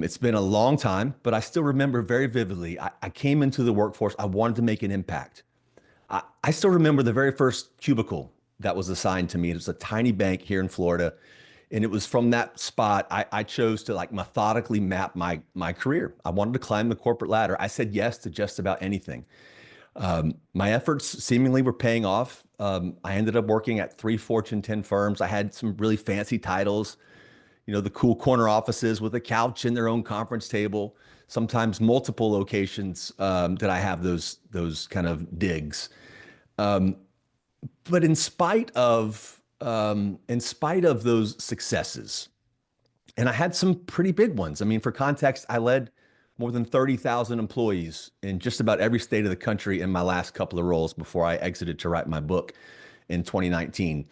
It's been a long time, but I still remember very vividly. I came into the workforce. I wanted to make an impact. I still remember the very first cubicle that was assigned to me. It was a tiny bank here in Florida. And it was from that spot I chose to like methodically map my career. I wanted to climb the corporate ladder. I said yes to just about anything. My efforts seemingly were paying off. I ended up working at three Fortune 10 firms. I had some really fancy titles, the cool corner offices with a couch and their own conference table, sometimes multiple locations that I have those kind of digs. Um, but in spite of those successes, and I had some pretty big ones. I mean, for context, I led more than 30,000 employees in just about every state of the country in my last couple of roles before I exited to write my book in 2019.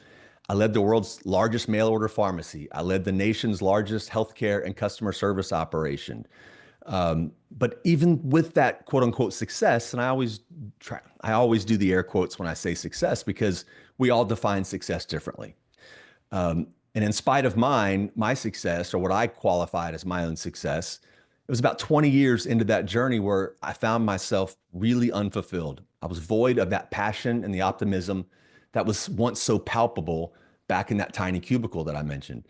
I led the world's largest mail order pharmacy. I led the nation's largest healthcare and customer service operation. But even with that quote unquote success, and I always do the air quotes when I say success because we all define success differently. And in spite of my success, or what I qualified as my own success, it was about 20 years into that journey where I found myself really unfulfilled. I was void of that passion and the optimism that was once so palpable back in that tiny cubicle that I mentioned.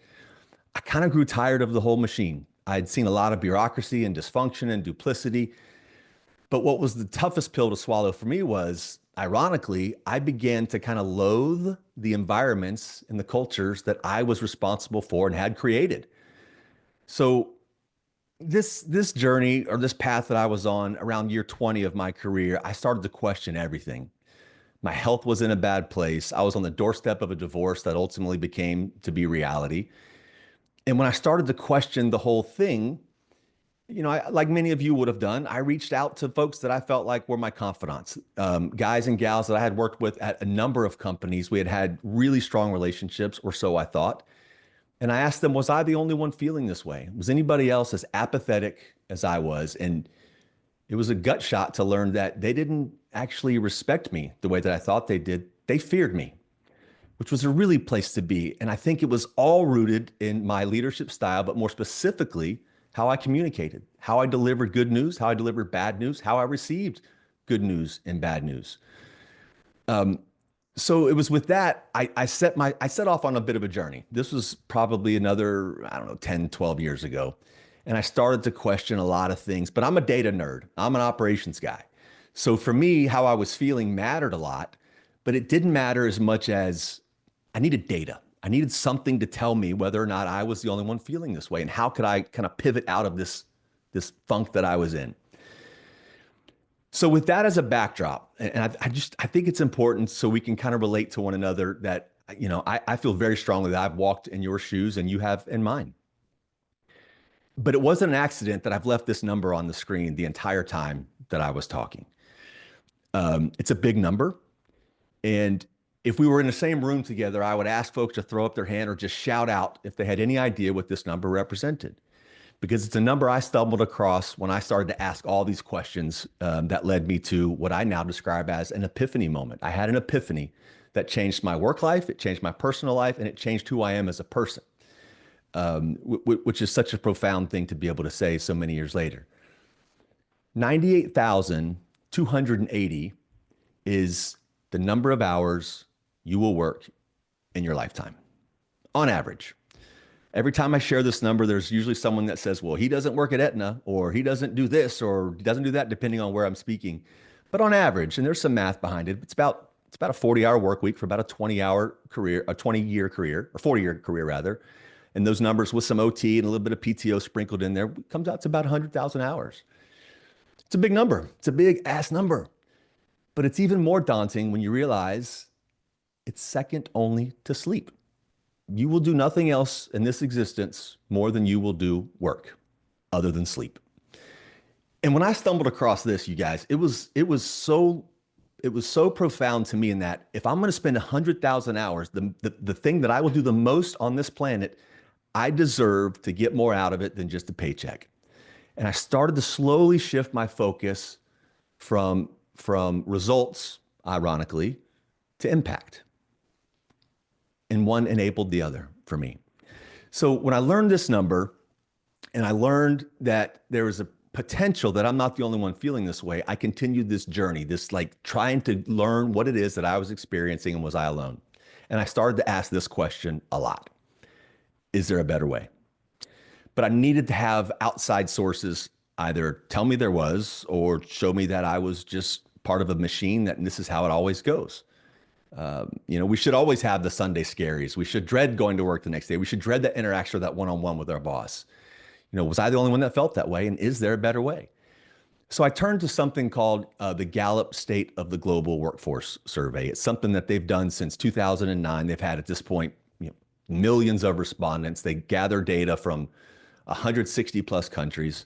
I kind of grew tired of the whole machine. I'd seen a lot of bureaucracy and dysfunction and duplicity. But what was the toughest pill to swallow for me was, ironically, I began to kind of loathe the environments and the cultures that I was responsible for and had created. So this journey, or this path that I was on around year 20 of my career, I started to question everything. My health was in a bad place. I was on the doorstep of a divorce that ultimately became to be reality. And when I started to question the whole thing, like many of you would have done, I reached out to folks that I felt like were my confidants, guys and gals that I had worked with at a number of companies. We had had really strong relationships, or so I thought. And I asked them, was I the only one feeling this way? Was anybody else as apathetic as I was? And it was a gut shot to learn that they didn't actually respect me the way that I thought they did. They feared me, which was a really place to be. And I think it was all rooted in my leadership style, but more specifically, how I communicated, how I delivered good news, how I delivered bad news, how I received good news and bad news. So it was with that, I set off on a bit of a journey. This was probably another, I don't know, 10, 12 years ago. And I started to question a lot of things, but I'm a data nerd. I'm an operations guy. So for me, how I was feeling mattered a lot, but it didn't matter as much as I needed data. I needed something to tell me whether or not I was the only one feeling this way, and how could I kind of pivot out of this funk that I was in. So with that as a backdrop, and I think it's important so we can kind of relate to one another that, I feel very strongly that I've walked in your shoes and you have in mine. But it wasn't an accident that I've left this number on the screen the entire time that I was talking. It's a big number. And if we were in the same room together, I would ask folks to throw up their hand or just shout out if they had any idea what this number represented. Because it's a number I stumbled across when I started to ask all these questions that led me to what I now describe as an epiphany moment. I had an epiphany that changed my work life, it changed my personal life, and it changed who I am as a person, which is such a profound thing to be able to say so many years later. 98,280 is the number of hours you will work in your lifetime, on average. Every time I share this number, there's usually someone that says, well, he doesn't work at Etna, or he doesn't do this, or he doesn't do that, depending on where I'm speaking. But on average, and there's some math behind it, it's about a 40-hour work week for about a 20-hour career, a 20-year career, or 40-year career rather. And those numbers with some OT and a little bit of PTO sprinkled in there comes out to about 100,000 hours. It's a big number. It's a big ass number. But it's even more daunting when you realize it's second only to sleep. You will do nothing else in this existence more than you will do work, other than sleep. And when I stumbled across this, you guys, it was so profound to me, in that if I'm going to spend 100,000 hours, the thing that I will do the most on this planet, I deserve to get more out of it than just a paycheck. And I started to slowly shift my focus from results, ironically, to impact. And one enabled the other for me. So when I learned this number, And I learned that there was a potential that I'm not the only one feeling this way. I continued this journey, this like trying to learn what it is that I was experiencing, and was I alone? And I started to ask this question a lot. Is there a better way? But I needed to have outside sources either tell me there was or show me that I was just part of a machine that this is how it always goes. We should always have the Sunday scaries. We should dread going to work the next day. We should dread that interaction or that one-on-one with our boss. Was I the only one that felt that way? And is there a better way? So I turned to something called the Gallup State of the Global Workforce Survey. It's something that they've done since 2009. They've had at this point millions of respondents. They gather data from 160 plus countries.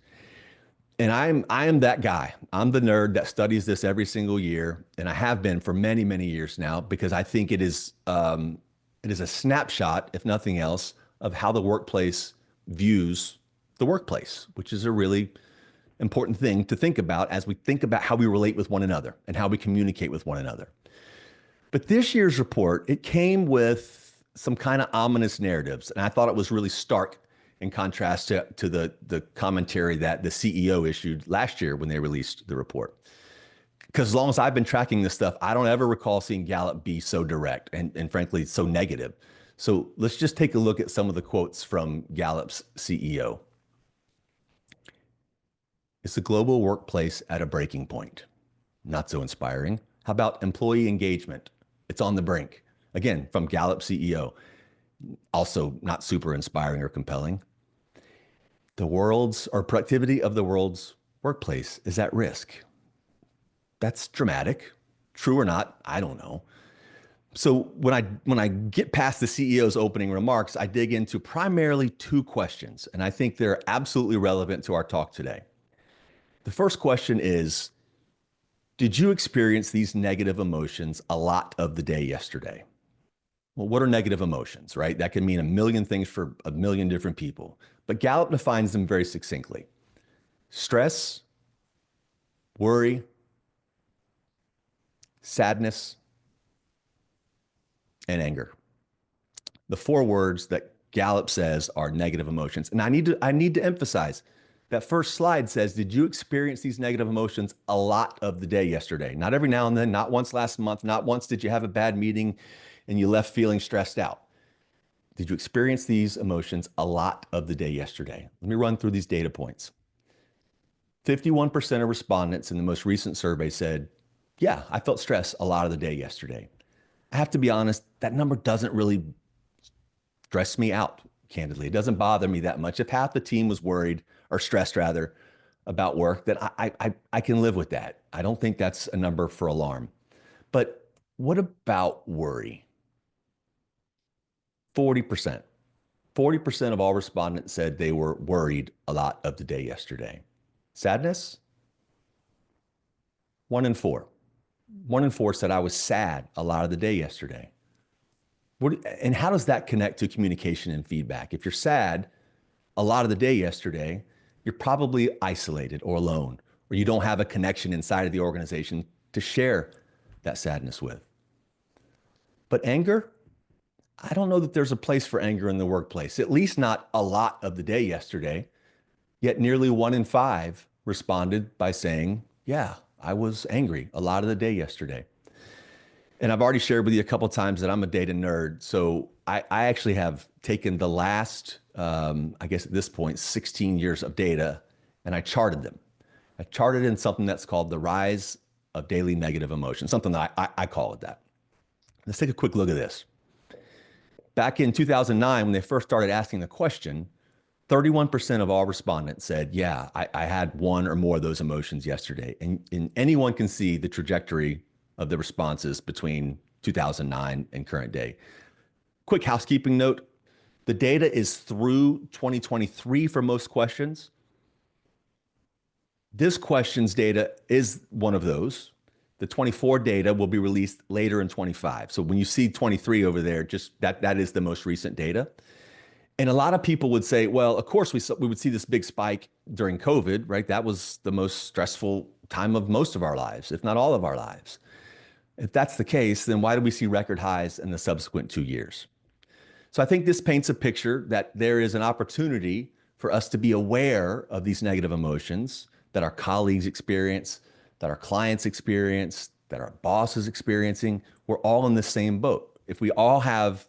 And I am that guy. I'm the nerd that studies this every single year, and I have been for many, many years now, because I think it is a snapshot, if nothing else, of how the workplace views the workplace, which is a really important thing to think about as we think about how we relate with one another and how we communicate with one another. But this year's report, it came with some kind of ominous narratives, and I thought it was really stark in contrast to the commentary that the CEO issued last year when they released the report. Because as long as I've been tracking this stuff, I don't ever recall seeing Gallup be so direct and frankly, so negative. So let's just take a look at some of the quotes from Gallup's CEO. Is the global workplace at a breaking point? Not so inspiring. How about employee engagement? It's on the brink. Again, from Gallup CEO. Also not super inspiring or compelling. Productivity of the world's workplace is at risk. That's dramatic. True or not, I don't know. So when I get past the CEO's opening remarks, I dig into primarily two questions, and I think they're absolutely relevant to our talk today. The first question is, did you experience these negative emotions a lot of the day yesterday? Well, what are negative emotions, right? That can mean a million things for a million different people, but Gallup defines them very succinctly. Stress, worry, sadness, and anger. The four words that Gallup says are negative emotions. And I need to emphasize that first slide says, did you experience these negative emotions a lot of the day yesterday? Not every now and then, not once last month, not once did you have a bad meeting and you left feeling stressed out. Did you experience these emotions a lot of the day yesterday? Let me run through these data points. 51% of respondents in the most recent survey said, yeah, I felt stress a lot of the day yesterday. I have to be honest, that number doesn't really stress me out, candidly. It doesn't bother me that much. If half the team was worried, or stressed rather, about work, then I can live with that. I don't think that's a number for alarm. But what about worry? 40%. 40% of all respondents said they were worried a lot of the day yesterday. Sadness? 1 in 4. 1 in 4 said I was sad a lot of the day yesterday. And how does that connect to communication and feedback? If you're sad a lot of the day yesterday, you're probably isolated or alone, or you don't have a connection inside of the organization to share that sadness with. But anger? I don't know that there's a place for anger in the workplace, at least not a lot of the day yesterday. Yet nearly 1 in 5 responded by saying, yeah, I was angry a lot of the day yesterday. And I've already shared with you a couple of times that I'm a data nerd. So I actually have taken the last, I guess at this point, 16 years of data, and I charted them. I charted in something that's called the rise of daily negative emotion, something that I call it that. Let's take a quick look at this. Back in 2009, when they first started asking the question, 31% of all respondents said, yeah, I had one or more of those emotions yesterday. And anyone can see the trajectory of the responses between 2009 and current day. Quick housekeeping note, the data is through 2023 for most questions. This question's data is one of those. The 24 data will be released later in 25. So when you see 23 over there, just that is the most recent data. And a lot of people would say, well, of course we would see this big spike during COVID, right? That was the most stressful time of most of our lives, if not all of our lives. If that's the case, then why do we see record highs in the subsequent 2 years? So I think this paints a picture that there is an opportunity for us to be aware of these negative emotions that our colleagues experience, that our clients experience, that our boss is experiencing. We're all in the same boat. If we all have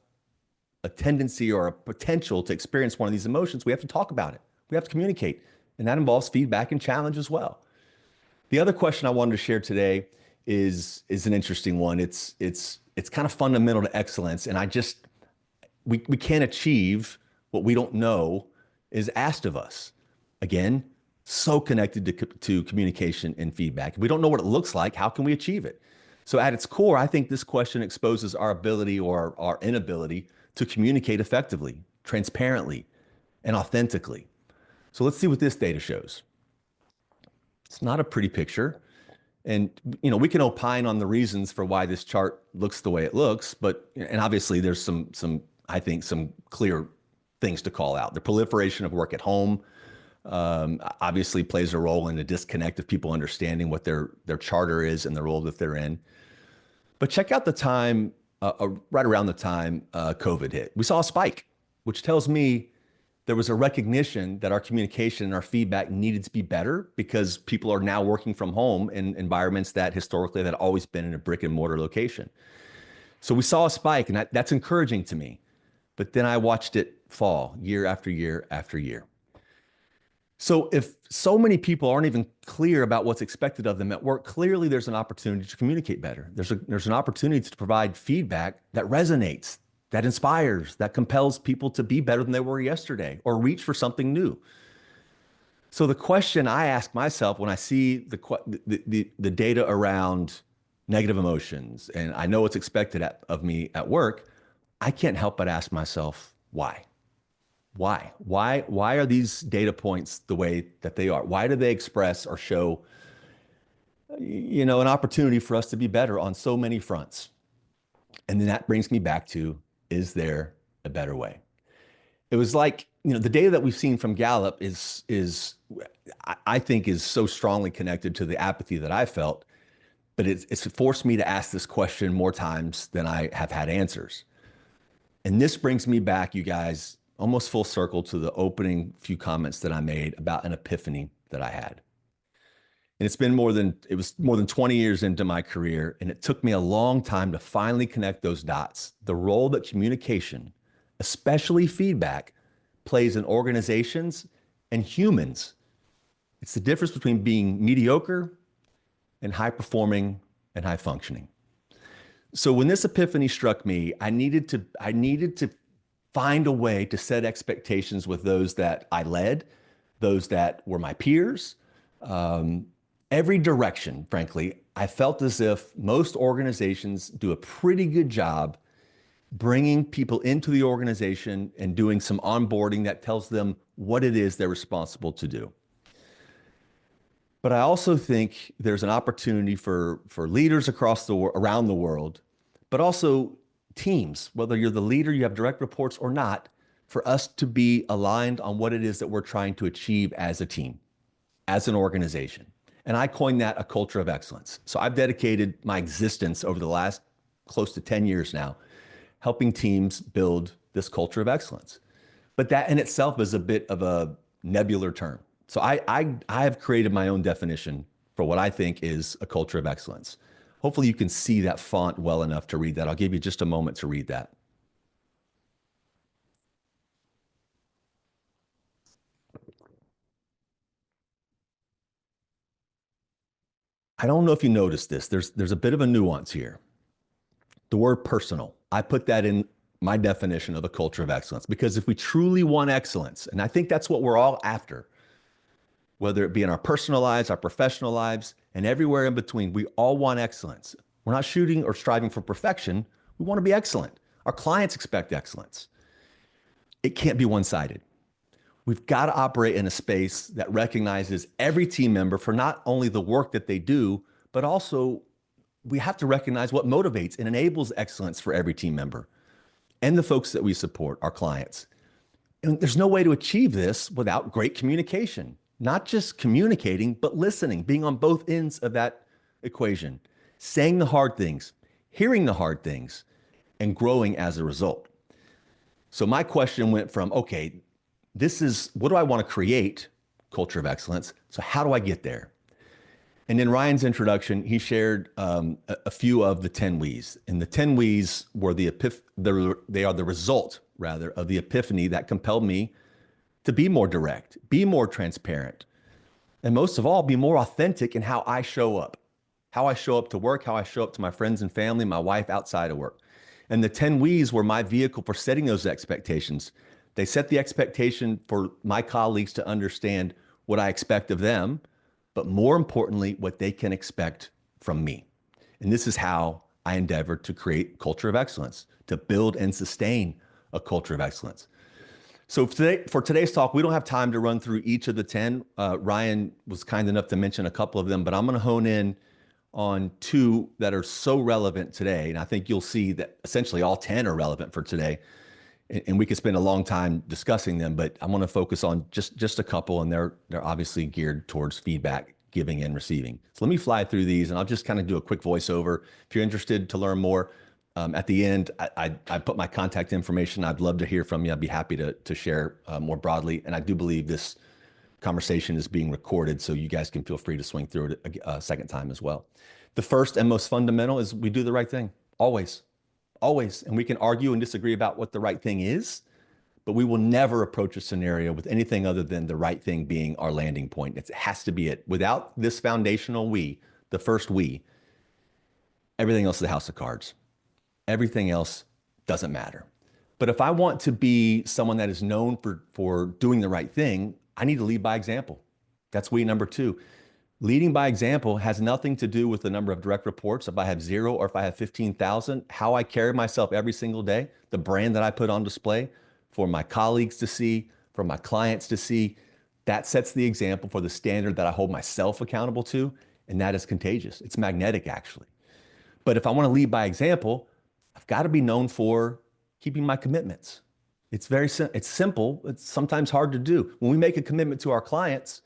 a tendency or a potential to experience one of these emotions, we have to talk about it. We have to communicate. And that involves feedback and challenge as well. The other question I wanted to share today is an interesting one. It's kind of fundamental to excellence. And we can't achieve what we don't know is asked of us. Again, so connected to communication and feedback. If we don't know what it looks like, how can we achieve it? So at its core, I think this question exposes our ability or our inability to communicate effectively, transparently, and authentically. So let's see what this data shows. It's not a pretty picture. And we can opine on the reasons for why this chart looks the way it looks, and obviously there's I think some clear things to call out. The proliferation of work at home obviously plays a role in the disconnect of people understanding what their charter is and the role that they're in. But check out the time, right around the time COVID hit. We saw a spike, which tells me there was a recognition that our communication and our feedback needed to be better because people are now working from home in environments that historically had always been in a brick and mortar location. So we saw a spike, and that's encouraging to me. But then I watched it fall year after year after year. So if so many people aren't even clear about what's expected of them at work, clearly there's an opportunity to communicate better. There's an opportunity to provide feedback that resonates, that inspires, that compels people to be better than they were yesterday or reach for something new. So the question I ask myself when I see the data around negative emotions, and I know what's expected of me at work, I can't help but ask myself, why? Why are these data points the way that they are? Why do they express or show, an opportunity for us to be better on so many fronts? And then that brings me back to, is there a better way? It was like, the data that we've seen from Gallup I think is so strongly connected to the apathy that I felt, but it's forced me to ask this question more times than I have had answers. And this brings me back, you guys, almost full circle to the opening few comments that I made about an epiphany that I had. And it was more than 20 years into my career, and it took me a long time to finally connect those dots. The role that communication, especially feedback, plays in organizations and humans. It's the difference between being mediocre and high performing and high functioning. So when this epiphany struck me, I needed to find a way to set expectations with those that I led, those that were my peers, every direction. Frankly, I felt as if most organizations do a pretty good job bringing people into the organization and doing some onboarding that tells them what it is they're responsible to do. But I also think there's an opportunity for leaders around the world, but also teams, whether you're the leader, you have direct reports or not, for us to be aligned on what it is that we're trying to achieve as a team, as an organization. And I coined that a culture of excellence. So I've dedicated my existence over the last close to 10 years now, helping teams build this culture of excellence. But that in itself is a bit of a nebular term. So I have created my own definition for what I think is a culture of excellence. Hopefully you can see that font well enough to read that. I'll give you just a moment to read that. I don't know if you noticed this. There's a bit of a nuance here. The word personal. I put that in my definition of a culture of excellence because if we truly want excellence, and I think that's what we're all after, whether it be in our personal lives, our professional lives, and everywhere in between, we all want excellence. We're not shooting or striving for perfection. We want to be excellent. Our clients expect excellence. It can't be one-sided. We've got to operate in a space that recognizes every team member for not only the work that they do, but also we have to recognize what motivates and enables excellence for every team member and the folks that we support, our clients. And there's no way to achieve this without great communication, not just communicating, but listening, being on both ends of that equation, saying the hard things, hearing the hard things, and growing as a result. So my question went from, okay, this is what do I want to create? Culture of excellence. So how do I get there? And in Ryan's introduction, he shared a few of the 10 We's. And the 10 We's were they are the result, rather, of the epiphany that compelled me to be more direct, be more transparent, and most of all, be more authentic in how I show up to work, how I show up to my friends and family, my wife outside of work. And the 10 We's were my vehicle for setting those expectations. They set the expectation for my colleagues to understand what I expect of them, but more importantly, what they can expect from me. And this is how I endeavor to create culture of excellence, to build and sustain a culture of excellence. So for today's talk, we don't have time to run through each of the 10. Ryan was kind enough to mention a couple of them, but I'm going to hone in on two that are so relevant today. And I think you'll see that essentially all 10 are relevant for today. And we could spend a long time discussing them, but I'm going to focus on just a couple, and they're obviously geared towards feedback, giving and receiving. So let me fly through these, and I'll just kind of do a quick voiceover. If you're interested to learn more, at the end, I put my contact information. I'd love to hear from you. I'd be happy to share more broadly. And I do believe this conversation is being recorded, so you guys can feel free to swing through it a second time as well. The first and most fundamental is we do the right thing, always. Always. And we can argue and disagree about what the right thing is, but we will never approach a scenario with anything other than the right thing being our landing point. It has to be it. Without this foundational we, the first we, everything else is a house of cards. Everything else doesn't matter. But if I want to be someone that is known for doing the right thing, I need to lead by example. That's we number two. Leading by example has nothing to do with the number of direct reports. If I have 0 or if I have 15,000, how I carry myself every single day, the brand that I put on display for my colleagues to see, for my clients to see, that sets the example for the standard that I hold myself accountable to. And that is contagious. It's magnetic, actually. But if I want to lead by example, I've got to be known for keeping my commitments. It's simple. It's sometimes hard to do. When we make a commitment to our clients,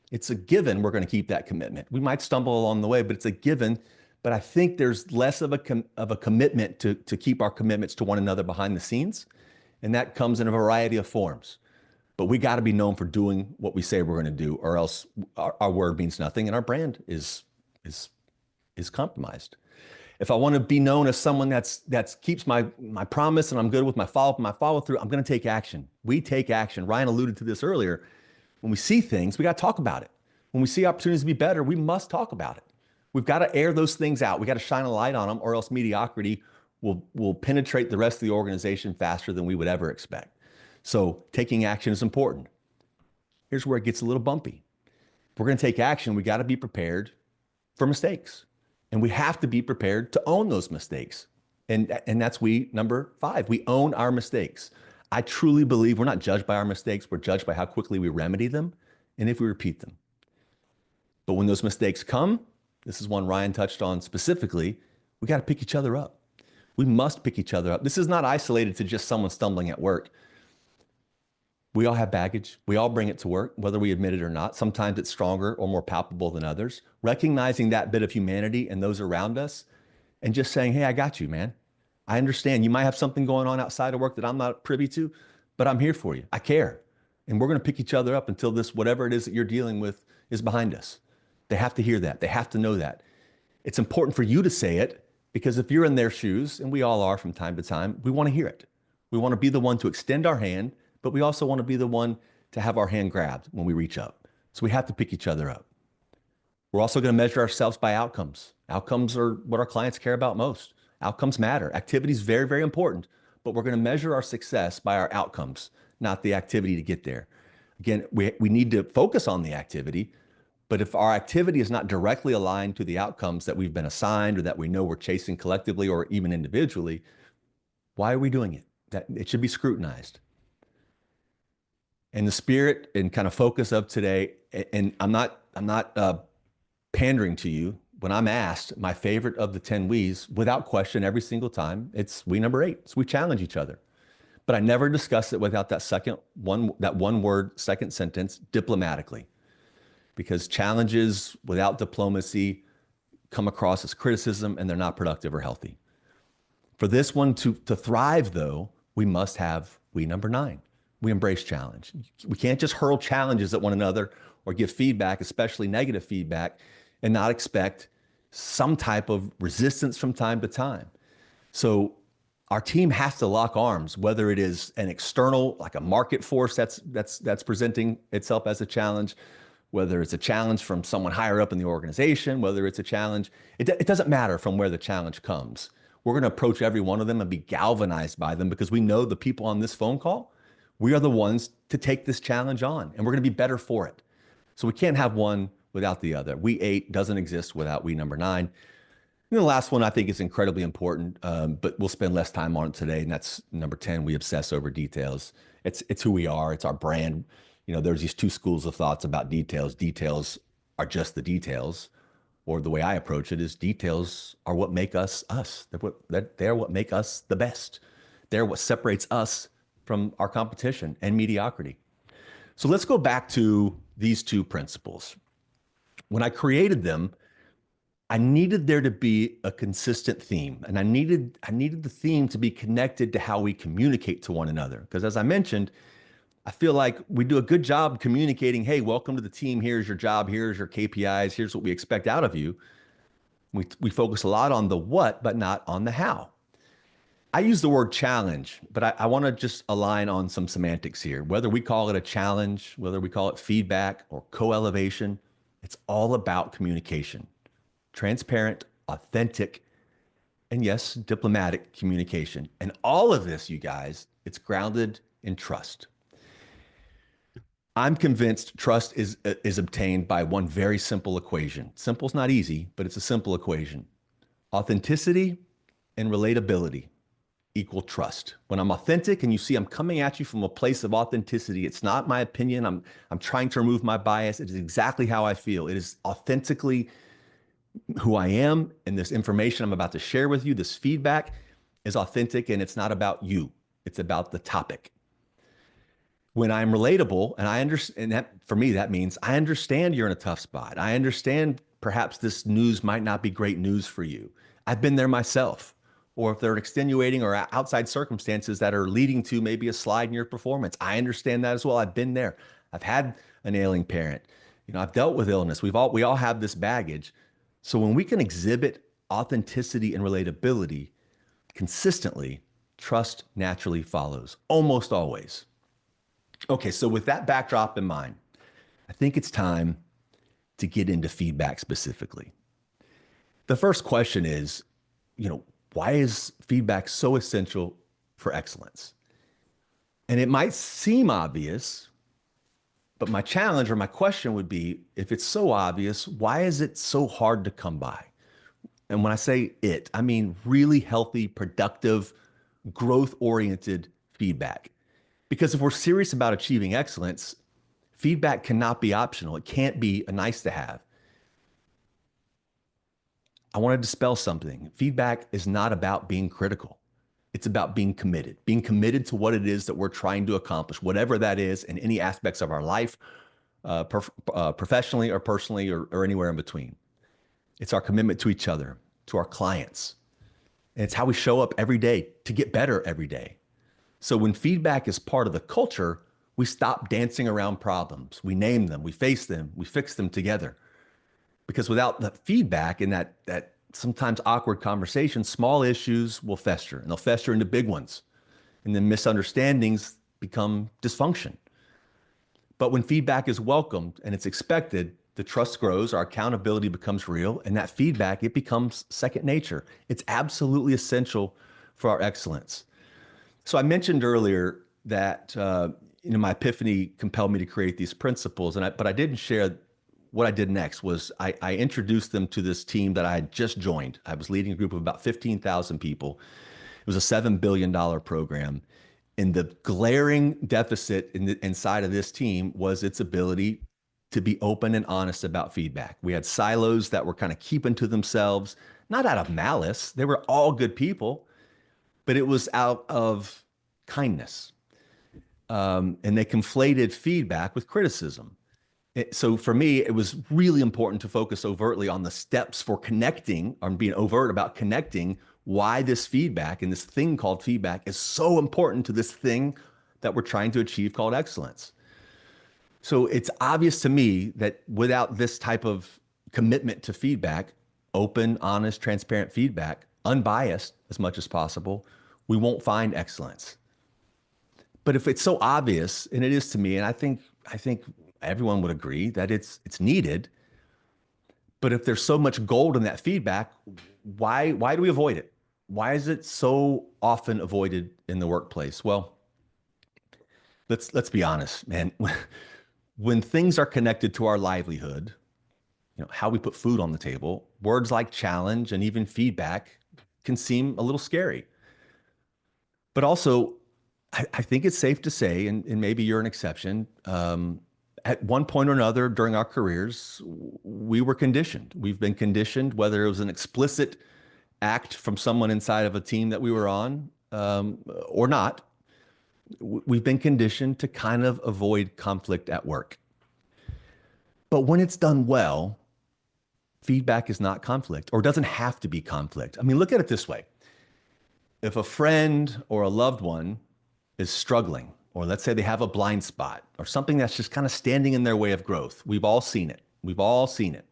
it's a given we're going to keep that commitment. We might stumble along the way, but it's a given. But I think there's less of a commitment to keep our commitments to one another behind the scenes. And that comes in a variety of forms. But we got to be known for doing what we say we're going to do, or else our word means nothing and our brand is compromised. If I want to be known as someone that keeps my promise and I'm good with my follow through, I'm going to take action. We take action. Ryan alluded to this earlier. When we see things, we got to talk about it. When we see opportunities to be better, we must talk about it. We've got to air those things out. We got to shine a light on them, or else mediocrity will penetrate the rest of the organization faster than we would ever expect. So taking action is important. Here's where it gets a little bumpy. If we're going to take action, we got to be prepared for mistakes. And we have to be prepared to own those mistakes. And that's we number 5. We own our mistakes. I truly believe we're not judged by our mistakes. We're judged by how quickly we remedy them and if we repeat them. But when those mistakes come, this is one Ryan touched on specifically, we got to pick each other up. We must pick each other up. This is not isolated to just someone stumbling at work. We all have baggage. We all bring it to work, whether we admit it or not. Sometimes it's stronger or more palpable than others. Recognizing that bit of humanity and those around us and just saying, hey, I got you, man. I understand you might have something going on outside of work that I'm not privy to, but I'm here for you. I care. And we're going to pick each other up until this, whatever it is that you're dealing with, is behind us. They have to hear that. They have to know that. It's important for you to say it, because if you're in their shoes, and we all are from time to time, we want to hear it. We want to be the one to extend our hand, but we also want to be the one to have our hand grabbed when we reach up. So we have to pick each other up. We're also going to measure ourselves by outcomes. Outcomes are what our clients care about most. Outcomes matter. Activity is very, very important, but we're going to measure our success by our outcomes, not the activity to get there. Again, we need to focus on the activity, but if our activity is not directly aligned to the outcomes that we've been assigned or that we know we're chasing collectively or even individually, why are we doing it? That it should be scrutinized. And the spirit and kind of focus of today, and I'm not pandering to you. When I'm asked my favorite of the 10 we's, without question, every single time, it's we number 8. So we challenge each other. But I never discuss it without that one word, second sentence, diplomatically. Because challenges without diplomacy come across as criticism and they're not productive or healthy. For this one to thrive, though, we must have we number 9. We embrace challenge. We can't just hurl challenges at one another or give feedback, especially negative feedback, and not expect some type of resistance from time to time. So our team has to lock arms, whether it is an external, like a market force that's presenting itself as a challenge, whether it's a challenge from someone higher up in the organization, whether it's a challenge, it doesn't matter from where the challenge comes. We're going to approach every one of them and be galvanized by them because we know the people on this phone call, we are the ones to take this challenge on, and we're going to be better for it. So we can't have one without the other. We 8 doesn't exist without we number 9. And the last one I think is incredibly important, but we'll spend less time on it today, and that's number 10. We obsess over details. It's who we are. It's our brand. You know, there's these two schools of thoughts about details. Details are just the details, or the way I approach it is details are what make us us. They're what make us the best. They're what separates us from our competition and mediocrity. So let's go back to these two principles. When I created them, I needed there to be a consistent theme, and I needed the theme to be connected to how we communicate to one another. Because as I mentioned, I feel like we do a good job communicating, hey, welcome to the team. Here's your job. Here's your KPIs. Here's what we expect out of you. We focus a lot on the what, but not on the how. I use the word challenge, but I want to just align on some semantics here. Whether we call it a challenge, whether we call it feedback or co-elevation, it's all about communication. Transparent, authentic, and yes, diplomatic communication. And all of this, you guys, it's grounded in trust. I'm convinced trust is obtained by one very simple equation. Simple's not easy, but it's a simple equation. Authenticity and relatability equal trust. When I'm authentic and you see I'm coming at you from a place of authenticity, it's not my opinion. I'm trying to remove my bias. It is exactly how I feel. It is authentically who I am, and this information I'm about to share with you, this feedback is authentic, and it's not about you. It's about the topic. When I'm relatable, and I understand that, for me, that means I understand you're in a tough spot. I understand perhaps this news might not be great news for you. I've been there myself. Or if there are extenuating or outside circumstances that are leading to maybe a slide in your performance, I understand that as well. I've been there. I've had an ailing parent. You know, I've dealt with illness. We all have this baggage. So when we can exhibit authenticity and relatability consistently, trust naturally follows, almost always. Okay, so with that backdrop in mind, I think it's time to get into feedback specifically. The first question is, why is feedback so essential for excellence? And it might seem obvious, but my challenge or my question would be, if it's so obvious, why is it so hard to come by? And when I say it, I mean really healthy, productive, growth-oriented feedback. Because if we're serious about achieving excellence, feedback cannot be optional. It can't be a nice to have. I want to dispel something. Feedback is not about being critical. It's about being committed to what it is that we're trying to accomplish, whatever that is in any aspects of our life, professionally or personally or anywhere in between. It's our commitment to each other, to our clients. And it's how we show up every day to get better every day. So when feedback is part of the culture, we stop dancing around problems. We name them, we face them, we fix them together. Because without the feedback and that sometimes awkward conversation, small issues will fester, and they'll fester into big ones. And then misunderstandings become dysfunction. But when feedback is welcomed and it's expected, the trust grows, our accountability becomes real, and that feedback, it becomes second nature. It's absolutely essential for our excellence. So I mentioned earlier that my epiphany compelled me to create these principles, but I didn't share what I did next. Was I introduced them to this team that I had just joined. I was leading a group of about 15,000 people. It was a $7 billion program. And the glaring deficit inside of this team was its ability to be open and honest about feedback. We had silos that were kind of keeping to themselves, not out of malice. They were all good people, but it was out of kindness. And they conflated feedback with criticism. So for me, it was really important to focus overtly on the steps for connecting, on being overt about connecting why this feedback and this thing called feedback is so important to this thing that we're trying to achieve called excellence. So it's obvious to me that without this type of commitment to feedback, open, honest, transparent feedback, unbiased as much as possible, we won't find excellence. But if it's so obvious, and it is to me, and I think everyone would agree that it's needed, but if there's so much gold in that feedback, why do we avoid it? Why is it so often avoided in the workplace? Well, let's be honest, man. When things are connected to our livelihood, how we put food on the table, words like challenge and even feedback can seem a little scary. But also, I think it's safe to say, and maybe you're an exception, at one point or another during our careers, we were conditioned. We've been conditioned, whether it was an explicit act from someone inside of a team that we were on or not. We've been conditioned to kind of avoid conflict at work. But when it's done well, feedback is not conflict or doesn't have to be conflict. I mean, look at it this way. If a friend or a loved one is struggling, or let's say they have a blind spot or something that's just kind of standing in their way of growth, we've all seen it. We've all seen it.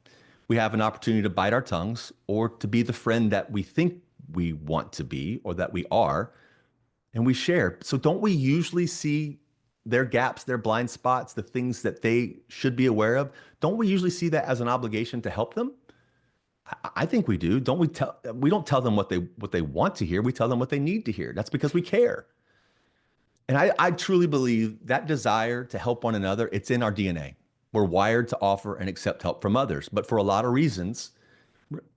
We have an opportunity to bite our tongues or to be the friend that we think we want to be or that we are, and we share. So don't we usually see their gaps, their blind spots, the things that they should be aware of? Don't we usually see that as an obligation to help them? I think we do. We don't tell them what they want to hear. We tell them what they need to hear. That's because we care. And I truly believe that desire to help one another, it's in our DNA. We're wired to offer and accept help from others. But for a lot of reasons,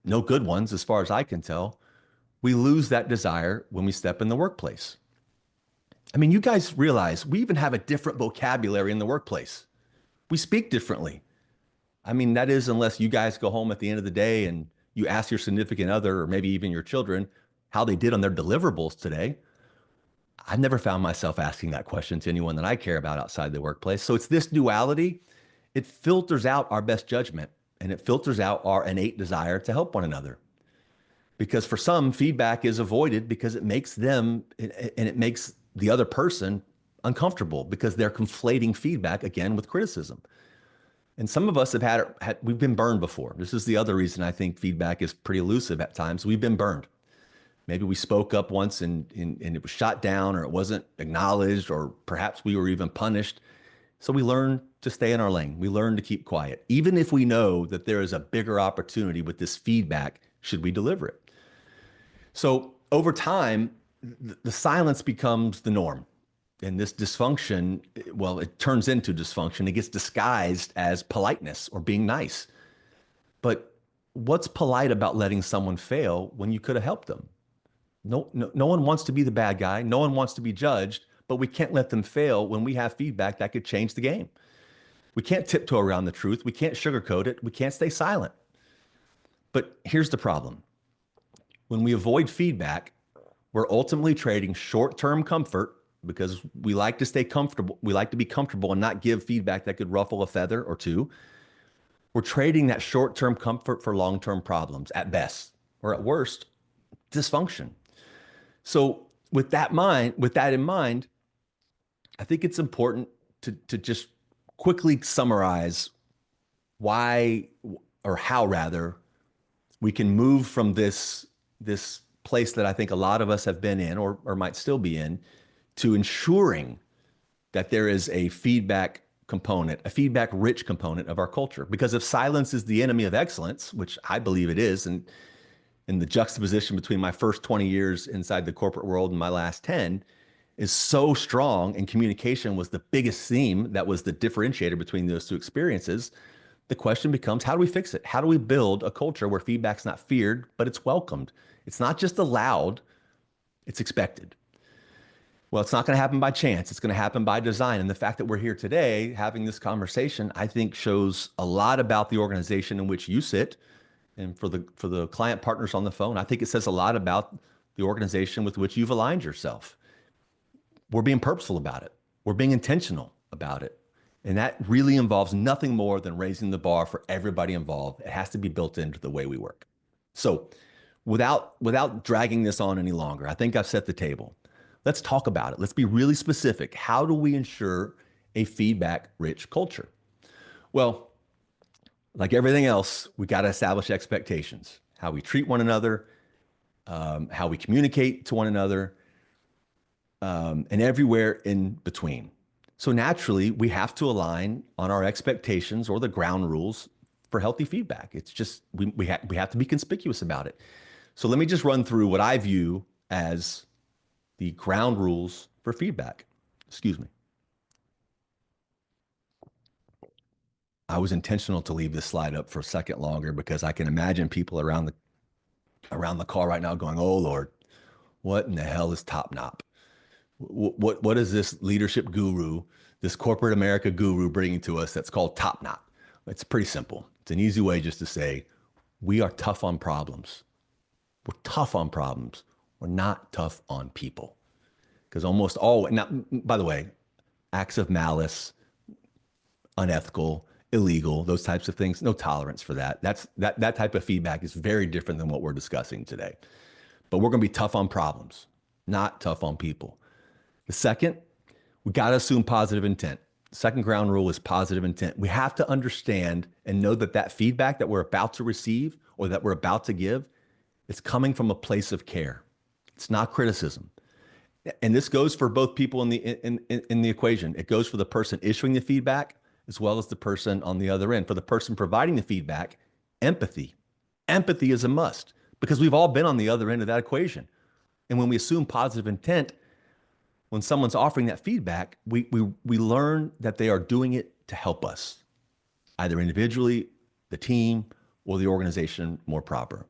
no good ones, as far as I can tell, we lose that desire when we step in the workplace. I mean, you guys realize we even have a different vocabulary in the workplace. We speak differently. I mean, that is, unless you guys go home at the end of the day and you ask your significant other or maybe even your children how they did on their deliverables today. I've never found myself asking that question to anyone that I care about outside the workplace. So it's this duality. It filters out our best judgment and it filters out our innate desire to help one another. Because for some, feedback is avoided because it makes them and it makes the other person uncomfortable because they're conflating feedback again with criticism. And some of us we've been burned before. This is the other reason I think feedback is pretty elusive at times. We've been burned. Maybe we spoke up once and it was shot down or it wasn't acknowledged or perhaps we were even punished. So we learn to stay in our lane. We learn to keep quiet, even if we know that there is a bigger opportunity with this feedback should we deliver it. So over time, the silence becomes the norm. And this dysfunction, well, it turns into dysfunction. It gets disguised as politeness or being nice. But what's polite about letting someone fail when you could have helped them? No one wants to be the bad guy. No one wants to be judged, but we can't let them fail when we have feedback that could change the game. We can't tiptoe around the truth. We can't sugarcoat it. We can't stay silent. But here's the problem. When we avoid feedback, we're ultimately trading short-term comfort because we like to stay comfortable. We like to be comfortable and not give feedback that could ruffle a feather or two. We're trading that short-term comfort for long-term problems at best, or at worst, dysfunction. So with that in mind, I think it's important to just quickly summarize why, or how rather, we can move from this place that I think a lot of us have been in or might still be in, to ensuring that there is a feedback component, a feedback rich component of our culture. Because if silence is the enemy of excellence, which I believe it is, and in the juxtaposition between my first 20 years inside the corporate world and my last 10 is so strong, and communication was the biggest theme that was the differentiator between those two experiences, the question becomes, how do we fix it? How do we build a culture where feedback's not feared, but it's welcomed? It's not just allowed, it's expected. Well, it's not going to happen by chance. It's going to happen by design. And the fact that we're here today having this conversation, I think shows a lot about the organization in which you sit. And for the client partners on the phone, I think it says a lot about the organization with which you've aligned yourself. We're being purposeful about it. We're being intentional about it. And that really involves nothing more than raising the bar for everybody involved. It has to be built into the way we work. So without dragging this on any longer, I think I've set the table. Let's talk about it. Let's be really specific. How do we ensure a feedback rich culture? Well, like everything else, we got to establish expectations, how we treat one another, how we communicate to one another, and everywhere in between. So naturally, we have to align on our expectations or the ground rules for healthy feedback. It's just we have to be conspicuous about it. So let me just run through what I view as the ground rules for feedback. Excuse me. I was intentional to leave this slide up for a second longer because I can imagine people around the call right now going, "Oh Lord, what in the hell is top knot? What is this leadership guru, this corporate America guru bringing to us that's called top knot?" It's pretty simple. It's an easy way just to say, we are tough on problems. We're tough on problems. We're not tough on people. Because almost all, now, by the way, acts of malice, unethical, illegal, those types of things, no tolerance for that. That type of feedback is very different than what we're discussing today. But we're going to be tough on problems, not tough on people. The second, we got to assume positive intent. The second ground rule is positive intent. We have to understand and know that that feedback that we're about to receive or that we're about to give is coming from a place of care. It's not criticism. And this goes for both people in the equation. It goes for the person issuing the feedback as well as the person on the other end. For the person providing the feedback, empathy. Empathy is a must because we've all been on the other end of that equation. And when we assume positive intent, when someone's offering that feedback, we learn that they are doing it to help us, either individually, the team, or the organization more proper.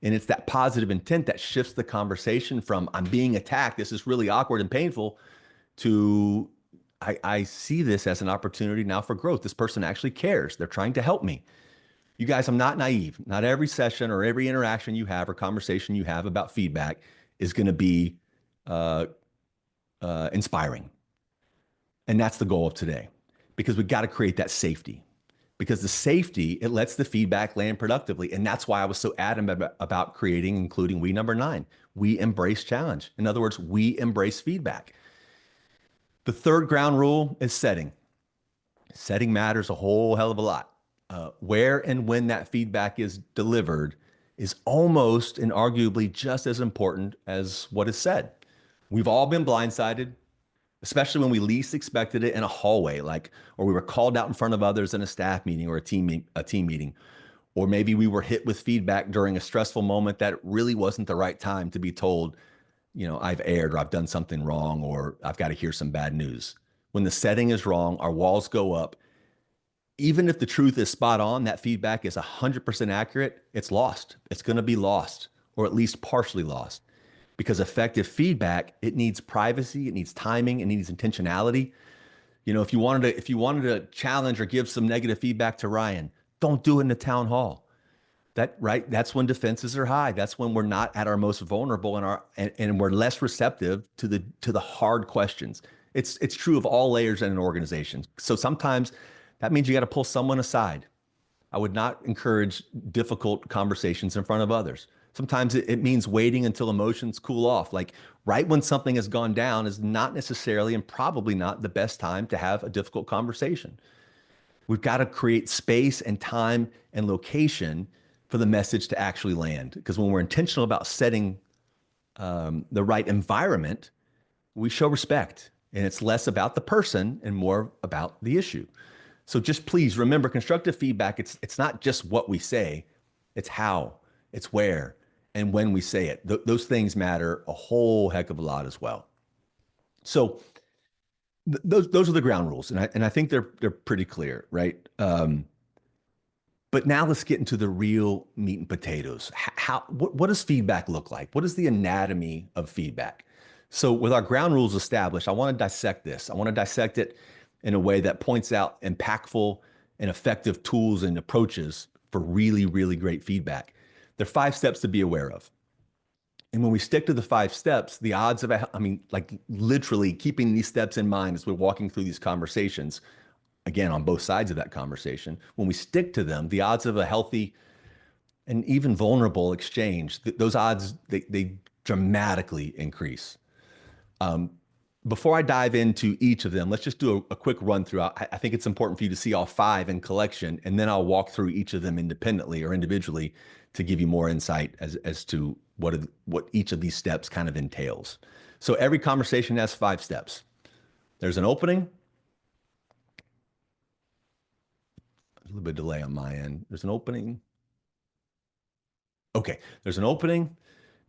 And it's that positive intent that shifts the conversation from "I'm being attacked, this is really awkward and painful," to I see this as an opportunity now for growth. This person actually cares. They're trying to help me. You guys, I'm not naive. Not every session or every interaction you have or conversation you have about feedback is going to be inspiring. And that's the goal of today, because we got to create that safety. Because the safety, it lets the feedback land productively. And that's why I was so adamant about creating, including we number 9, we embrace challenge. In other words, we embrace feedback. The third ground rule is setting. Setting matters a whole hell of a lot. Where and when that feedback is delivered is almost and arguably just as important as what is said. We've all been blindsided, especially when we least expected it in a hallway, or we were called out in front of others in a staff meeting or a team meeting, or maybe we were hit with feedback during a stressful moment that really wasn't the right time to be told, I've erred or I've done something wrong or I've got to hear some bad news. When the setting is wrong, our walls go up. Even if the truth is spot on, that feedback is 100% accurate, it's lost. It's going to be lost, or at least partially lost. Because effective feedback, it needs privacy, it needs timing, it needs intentionality. If you wanted to challenge or give some negative feedback to Ryan, don't do it in the town hall. That's when defenses are high. That's when we're not at our most vulnerable and we're less receptive to the hard questions. It's true of all layers in an organization. So sometimes that means you got to pull someone aside. I would not encourage difficult conversations in front of others. Sometimes it means waiting until emotions cool off. Like right when something has gone down is not necessarily and probably not the best time to have a difficult conversation. We've got to create space and time and location for the message to actually land. Because when we're intentional about setting the right environment, we show respect. And it's less about the person and more about the issue. So just please remember, constructive feedback, it's not just what we say, it's how, it's where, and when we say it. Those things matter a whole heck of a lot as well. So those are the ground rules, and I think they're pretty clear, right? But now let's get into the real meat and potatoes. What does feedback look like? What is the anatomy of feedback? So with our ground rules established, I want to dissect this. I want to dissect it in a way that points out impactful and effective tools and approaches for really, really great feedback. There are 5 steps to be aware of. And when we stick to the 5 steps, the odds of, literally keeping these steps in mind as we're walking through these conversations, again, on both sides of that conversation, when we stick to them, the odds of a healthy and even vulnerable exchange, those odds, they dramatically increase. Before I dive into each of them, let's just do a quick run through. I think it's important for you to see all five in collection, and then I'll walk through each of them independently or individually to give you more insight as to what each of these steps kind of entails. So every conversation has 5 steps. There's an opening. A little bit of delay on my end. There's an opening. Okay, there's an opening.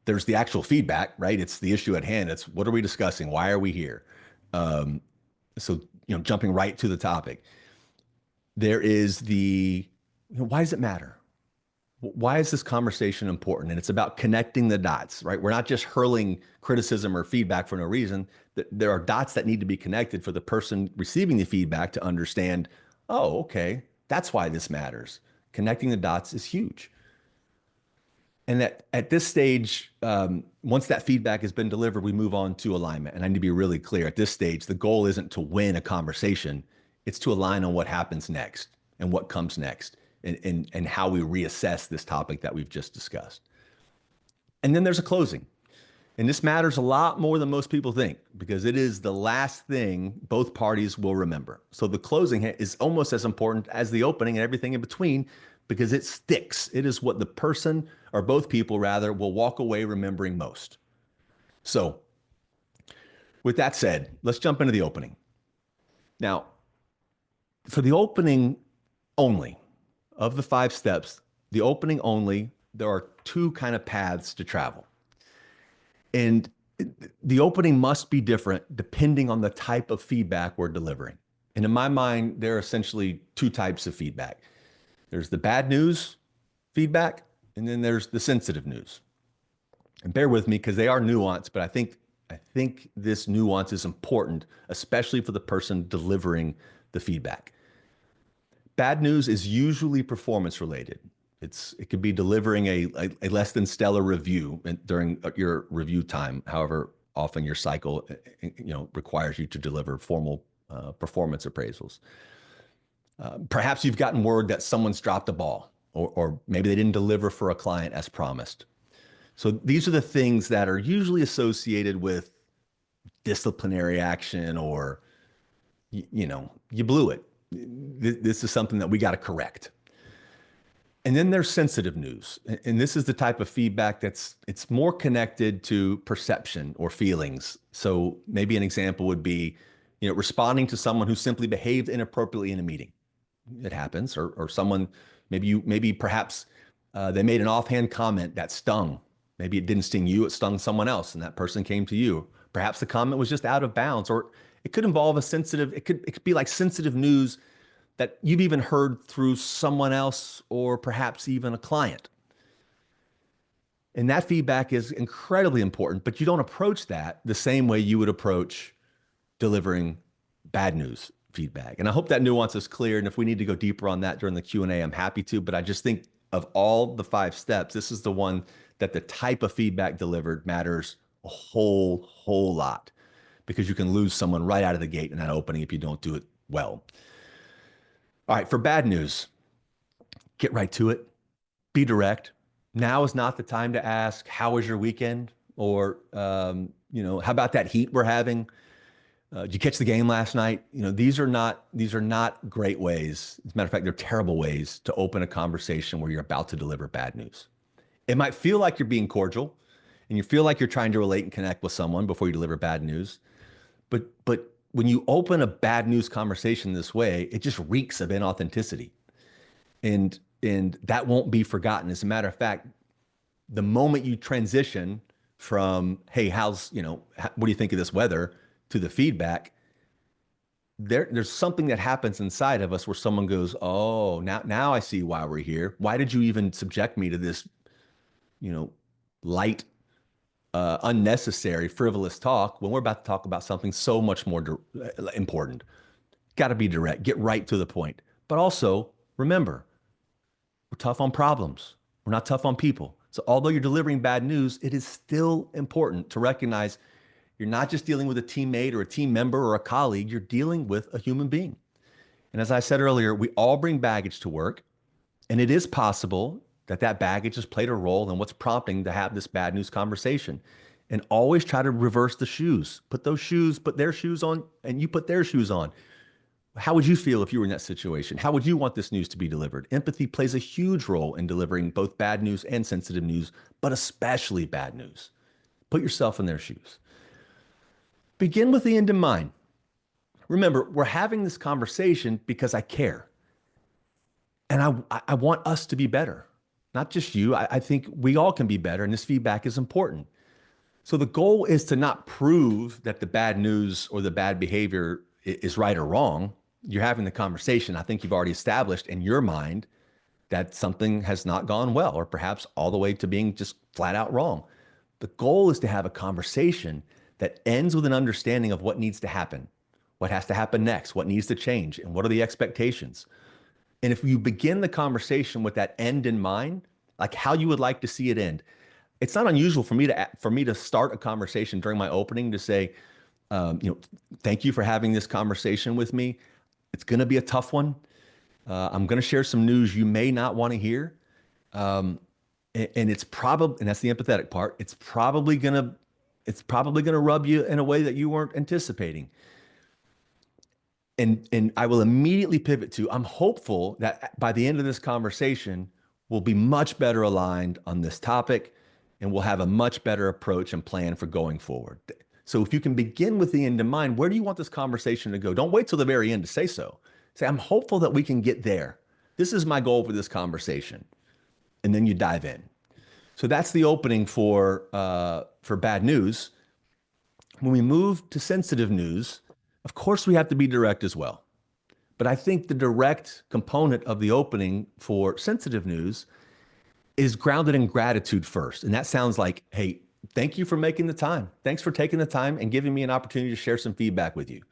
There's the actual feedback, right? It's the issue at hand. It's what are we discussing? Why are we here? Um, so, jumping right to the topic, there is why does it matter? Why is this conversation important? And it's about connecting the dots, right? We're not just hurling criticism or feedback for no reason. There are dots that need to be connected for the person receiving the feedback to understand, oh, okay, that's why this matters. Connecting the dots is huge. And that at this stage, once that feedback has been delivered, we move on to alignment. And I need to be really clear at this stage, the goal isn't to win a conversation, it's to align on what happens next and what comes next and how we reassess this topic that we've just discussed. And then there's a closing. And this matters a lot more than most people think because it is the last thing both parties will remember. So the closing is almost as important as the opening and everything in between because it sticks. It is what the person or both people rather will walk away remembering most. So with that said, let's jump into the opening. Now, for the opening only of the 5 steps, the opening only, there are 2 kind of paths to travel. And the opening must be different depending on the type of feedback we're delivering. And in my mind, there are essentially 2 types of feedback. There's the bad news feedback, and then there's the sensitive news. And bear with me because they are nuanced, but I think this nuance is important, especially for the person delivering the feedback. Bad news is usually performance related. It could be delivering a less than stellar review during your review time, however often your cycle requires you to deliver formal performance appraisals. Perhaps you've gotten word that someone's dropped a ball, or maybe they didn't deliver for a client as promised. So these are the things that are usually associated with disciplinary action or, you blew it. This is something that we got to correct. And then there's sensitive news. And this is the type of feedback it's more connected to perception or feelings. So maybe an example would be, responding to someone who simply behaved inappropriately in a meeting. It happens. Or someone, perhaps they made an offhand comment that stung. Maybe it didn't sting you, it stung someone else, and that person came to you. Perhaps the comment was just out of bounds, or it could involve it could be like sensitive news that you've even heard through someone else or perhaps even a client. And that feedback is incredibly important, but you don't approach that the same way you would approach delivering bad news feedback. And I hope that nuance is clear. And if we need to go deeper on that during the Q&A, I'm happy to, but I just think of all the 5 steps, this is the one that the type of feedback delivered matters a whole lot because you can lose someone right out of the gate in that opening if you don't do it well. All right, for bad news, get right to it. Be direct. Now is not the time to ask, how was your weekend? Or, how about that heat we're having? Did you catch the game last night? These are not great ways. As a matter of fact, they're terrible ways to open a conversation where you're about to deliver bad news. It might feel like you're being cordial and you feel like you're trying to relate and connect with someone before you deliver bad news. But when you open a bad news conversation this way, it just reeks of inauthenticity. And that won't be forgotten. As a matter of fact, the moment you transition from, hey, what do you think of this weather, to the feedback, there's something that happens inside of us where someone goes, oh, now I see why we're here. Why did you even subject me to this, light, unnecessary, frivolous talk when we're about to talk about something so much more important? Got to be direct, get right to the point. But also remember, we're tough on problems. We're not tough on people. So although you're delivering bad news, it is still important to recognize you're not just dealing with a teammate or a team member or a colleague, you're dealing with a human being. And as I said earlier, we all bring baggage to work, and it is possible that baggage has played a role in what's prompting to have this bad news conversation. and always try to reverse the shoes. Put those shoes, put their shoes on, and you put their shoes on. How would you feel if you were in that situation? How would you want this news to be delivered? Empathy plays a huge role in delivering both bad news and sensitive news, but especially bad news. Put yourself in their shoes. Begin with the end in mind. Remember, we're having this conversation because I care. And I want us to be better, not just you. I think we all can be better, and this feedback is important. So the goal is to not prove that the bad news or the bad behavior is right or wrong. You're having the conversation. I think you've already established in your mind that something has not gone well, or perhaps all the way to being just flat out wrong. The goal is to have a conversation that ends with an understanding of what needs to happen, what has to happen next, what needs to change, and what are the expectations. And if you begin the conversation with that end in mind, like how you would like to see it end, it's not unusual for me to start a conversation during my opening to say, thank you for having this conversation with me. It's going to be a tough one. I'm going to share some news you may not want to hear, and it's probably, and that's the empathetic part. It's probably gonna rub you in a way that you weren't anticipating. And I will immediately pivot to, I'm hopeful that by the end of this conversation, we'll be much better aligned on this topic, and we'll have a much better approach and plan for going forward. So if you can begin with the end in mind, where do you want this conversation to go? Don't wait till the very end to say so. Say, I'm hopeful that we can get there. This is my goal for this conversation. And then you dive in. So that's the opening for bad news. When we move to sensitive news, of course we have to be direct as well. But I think the direct component of the opening for sensitive news is grounded in gratitude first. And that sounds like, hey, thank you for making the time. Thanks for taking the time and giving me an opportunity to share some feedback with you.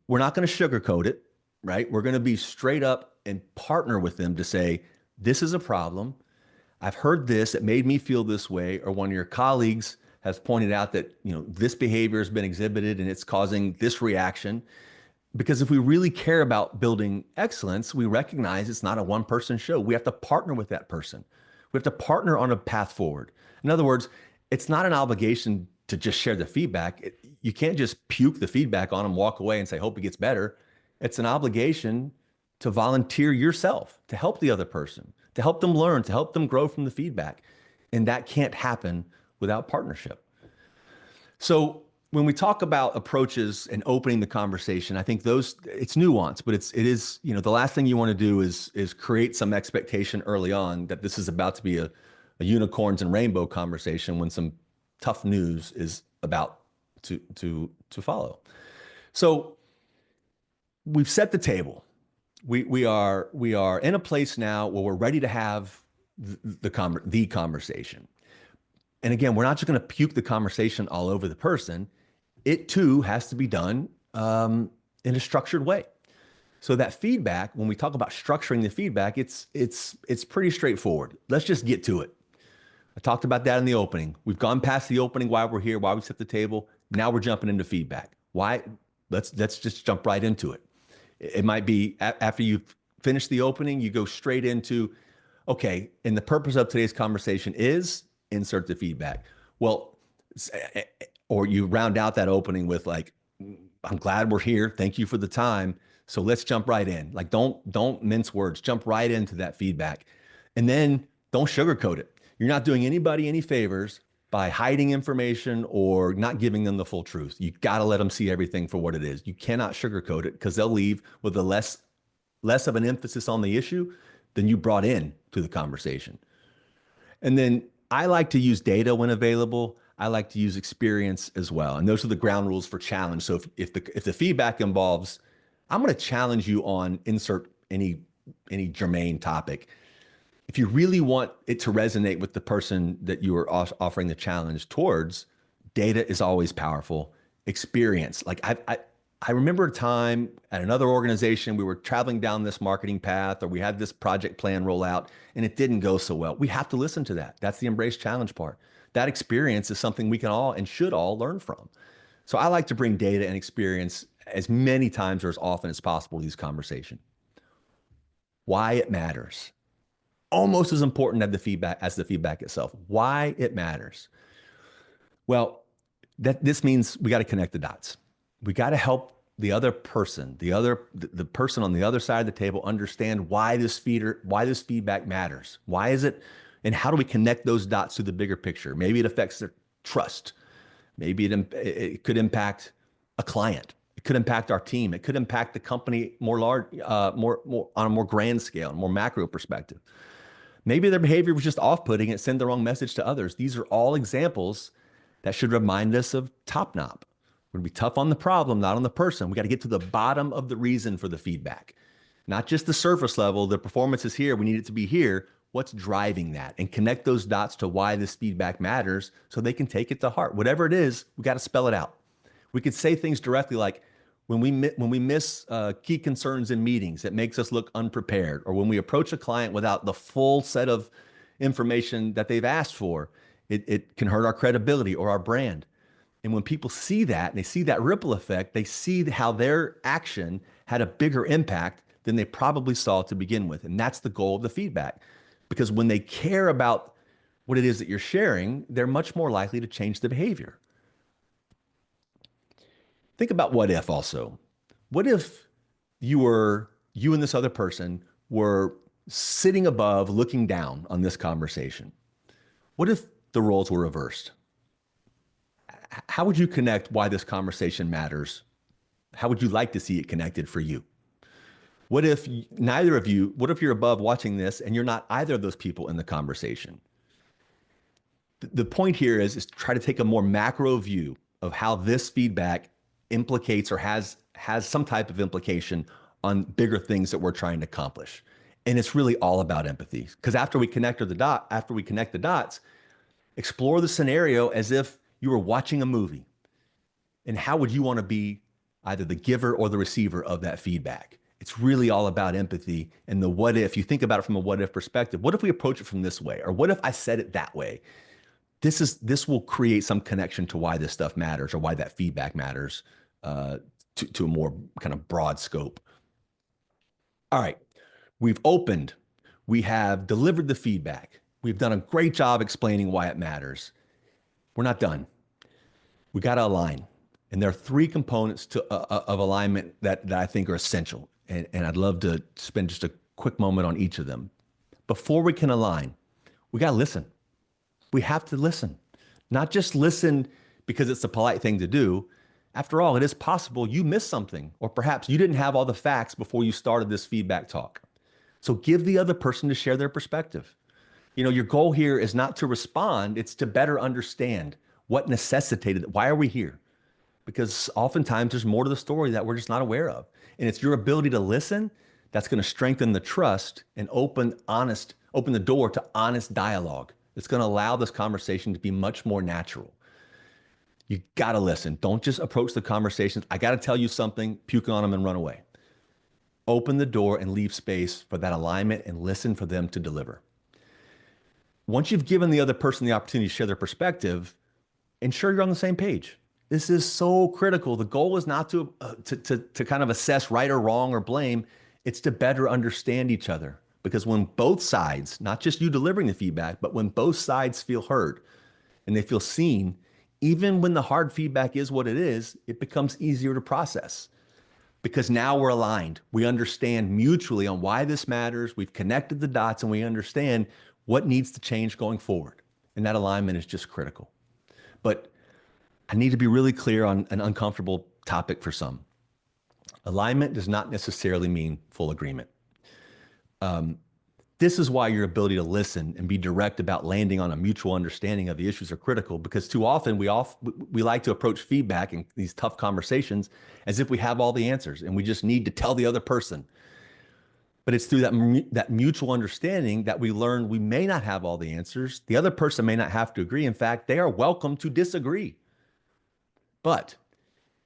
We're not going to sugarcoat it, right? We're going to be straight up and partner with them to say, this is a problem. I've heard this. It made me feel this way. Or one of your colleagues has pointed out that, this behavior has been exhibited and it's causing this reaction. Because if we really care about building excellence, we recognize it's not a one-person show. We have to partner with that person. We have to partner on a path forward. In other words, it's not an obligation to just share the feedback. You can't just puke the feedback on them, walk away and say, hope it gets better. It's an obligation to volunteer yourself, to help the other person, to help them learn, to help them grow from the feedback. And that can't happen without partnership. So when we talk about approaches and opening the conversation, I think it's nuanced, but it is, the last thing you want to do is create some expectation early on that this is about to be a unicorns and rainbow conversation when some tough news is about to follow. So we've set the table. We are in a place now where we're ready to have the conversation. And again, we're not just going to puke the conversation all over the person. It too has to be done in a structured way. So that feedback, when we talk about structuring the feedback, it's pretty straightforward. Let's just get to it. I talked about that in the opening. We've gone past the opening, why we're here, why we set the table. Now we're jumping into feedback. Why? Let's just jump right into it. It might be after you've finished the opening, you go straight into, okay, and the purpose of today's conversation is insert the feedback. Well, or you round out that opening with I'm glad we're here. Thank you for the time. So let's jump right in. Don't mince words. Jump right into that feedback. And then don't sugarcoat it. You're not doing anybody any favors by hiding information or not giving them the full truth. You got to let them see everything for what it is. You cannot sugarcoat it because they'll leave with a less of an emphasis on the issue than you brought in to the conversation. And then I like to use data when available. I like to use experience as well. And those are the ground rules for challenge. So if the feedback involves, I'm going to challenge you on insert any germane topic. If you really want it to resonate with the person that you are offering the challenge towards, data is always powerful. Experience. I remember a time at another organization, we were traveling down this marketing path, or we had this project plan roll out and it didn't go so well. We have to listen to that. That's the embrace challenge part. That experience is something we can all and should all learn from. So I like to bring data and experience as many times or as often as possible to these conversations. Why it matters. Almost as important as the feedback itself. Why it matters. Well, this means we got to connect the dots. We got to help the other person, the person on the other side of the table understand why this feedback matters. Why is it, and how do we connect those dots to the bigger picture? Maybe it affects their trust. Maybe it could impact a client. It could impact our team. It could impact the company more on a more grand scale, more macro perspective. Maybe their behavior was just off-putting and send the wrong message to others. These are all examples that should remind us of top knob. We're gonna be tough on the problem, not on the person. We got to get to the bottom of the reason for the feedback, not just the surface level. The performance is here. We need it to be here. What's driving that? And connect those dots to why this feedback matters so they can take it to heart. Whatever it is, we got to spell it out. We could say things directly like, when we miss key concerns in meetings, it makes us look unprepared. Or when we approach a client without the full set of information that they've asked for, it can hurt our credibility or our brand. And when people see that and they see that ripple effect, they see how their action had a bigger impact than they probably saw to begin with. And that's the goal of the feedback. Because when they care about what it is that you're sharing, they're much more likely to change the behavior. Think about what if also. What if you and this other person were sitting above, looking down on this conversation? What if the roles were reversed? How would you connect why this conversation matters? How would you like to see it connected for you? What if you're above watching this and you're not either of those people in the conversation? The point here is try to take a more macro view of how this feedback implicates or has some type of implication on bigger things that we're trying to accomplish. And it's really all about empathy. Because after we connect the dots, explore the scenario as if you were watching a movie. And how would you want to be either the giver or the receiver of that feedback? It's really all about empathy and the what if. You think about it from a what if perspective. What if we approach it from this way? Or what if I said it that way? This will create some connection to why this stuff matters or why that feedback matters to a more kind of broad scope. All right, we've opened, we have delivered the feedback. We've done a great job explaining why it matters. We're not done. We got to align. And there are three components of alignment that I think are essential. And I'd love to spend just a quick moment on each of them. Before we can align, we got to listen. We have to listen, not just listen because it's a polite thing to do. After all, it is possible you missed something, or perhaps you didn't have all the facts before you started this feedback talk. So give the other person to share their perspective. Your goal here is not to respond, it's to better understand what necessitated it. Why are we here? Because oftentimes there's more to the story that we're just not aware of. And it's your ability to listen that's going to strengthen the trust and open the door to honest dialogue. It's going to allow this conversation to be much more natural. You got to listen. Don't just approach the conversations. I got to tell you something, puke on them and run away. Open the door and leave space for that alignment and listen for them to deliver. Once you've given the other person the opportunity to share their perspective, ensure you're on the same page. This is so critical. The goal is not to kind of assess right or wrong or blame. It's to better understand each other. Because when both sides, not just you delivering the feedback, but when both sides feel heard and they feel seen, even when the hard feedback is what it is, it becomes easier to process. Because now we're aligned. We understand mutually on why this matters. We've connected the dots and we understand what needs to change going forward. And that alignment is just critical. But I need to be really clear on an uncomfortable topic for some. Alignment does not necessarily mean full agreement. This is why your ability to listen and be direct about landing on a mutual understanding of the issues are critical, because too often we like to approach feedback in these tough conversations as if we have all the answers and we just need to tell the other person. But it's through that mutual understanding that we learn we may not have all the answers. The other person may not have to agree. In fact, they are welcome to disagree. But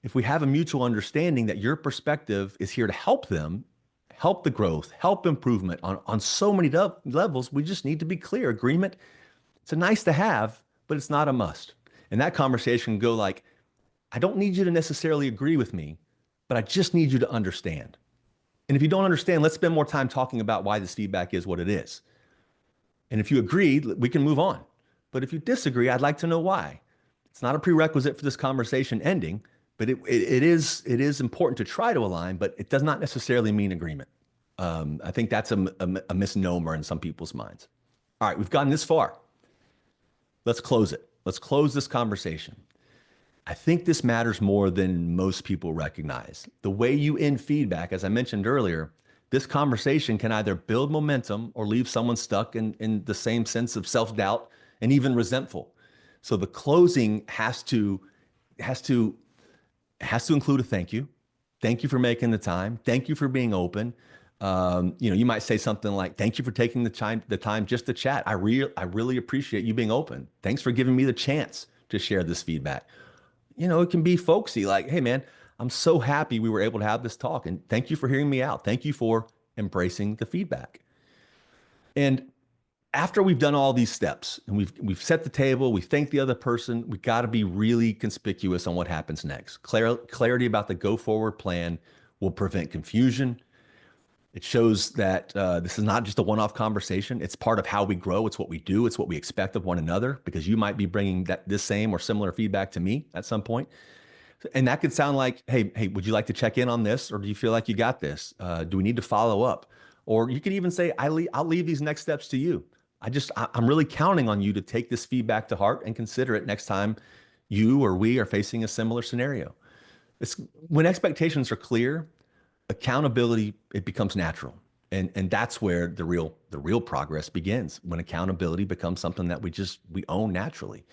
if we have a mutual understanding that your perspective is here to help them, help the growth, help improvement on so many levels, we just need to be clear. Agreement, it's a nice to have, but it's not a must. And that conversation can go like, I don't need you to necessarily agree with me, but I just need you to understand. And if you don't understand, let's spend more time talking about why this feedback is what it is. And if you agree, we can move on. But if you disagree, I'd like to know why. It's not a prerequisite for this conversation ending, but it is important to try to align, but it does not necessarily mean agreement. I think that's a misnomer in some people's minds. All right, we've gotten this far. Let's close it. Let's close this conversation. I think this matters more than most people recognize. The way you end feedback, as I mentioned earlier, this conversation can either build momentum or leave someone stuck in the same sense of self-doubt and even resentful. So the closing has to include a thank you. Thank you for making the time. Thank you for being open. You might say something like, "Thank you for taking the time just to chat. I really appreciate you being open. Thanks for giving me the chance to share this feedback." It can be folksy, like, "Hey man, I'm so happy we were able to have this talk, and thank you for hearing me out. Thank you for embracing the feedback." And after we've done all these steps and we've set the table, we thank the other person, we got to be really conspicuous on what happens next. Clarity about the go forward plan will prevent confusion. It shows that this is not just a one-off conversation. It's part of how we grow. It's what we do. It's what we expect of one another, because you might be bringing this same or similar feedback to me at some point. And that could sound like, hey, would you like to check in on this? Or do you feel like you got this? Do we need to follow up? Or you could even say, I'll leave these next steps to you. I'm really counting on you to take this feedback to heart and consider it next time you or we are facing a similar scenario. When expectations are clear, accountability, it becomes natural. And that's where the real progress begins, when accountability becomes something that we own naturally.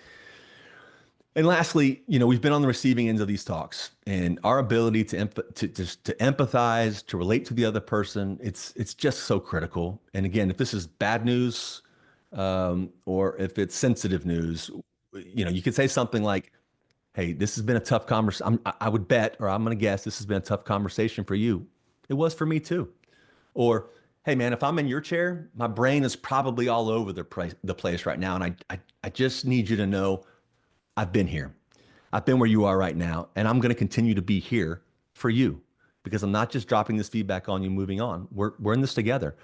And lastly, we've been on the receiving ends of these talks, and our ability to empathize, to relate to the other person, it's just so critical. And again, if this is bad news, or if it's sensitive news, you could say something like, "Hey, this has been a tough conversation. I would bet, or I'm going to guess, this has been a tough conversation for you. It was for me too." Or, "Hey man, if I'm in your chair, my brain is probably all over the place right now. And I just need you to know I've been here. I've been where you are right now. And I'm going to continue to be here for you, because I'm not just dropping this feedback on you, moving on. We're in this together."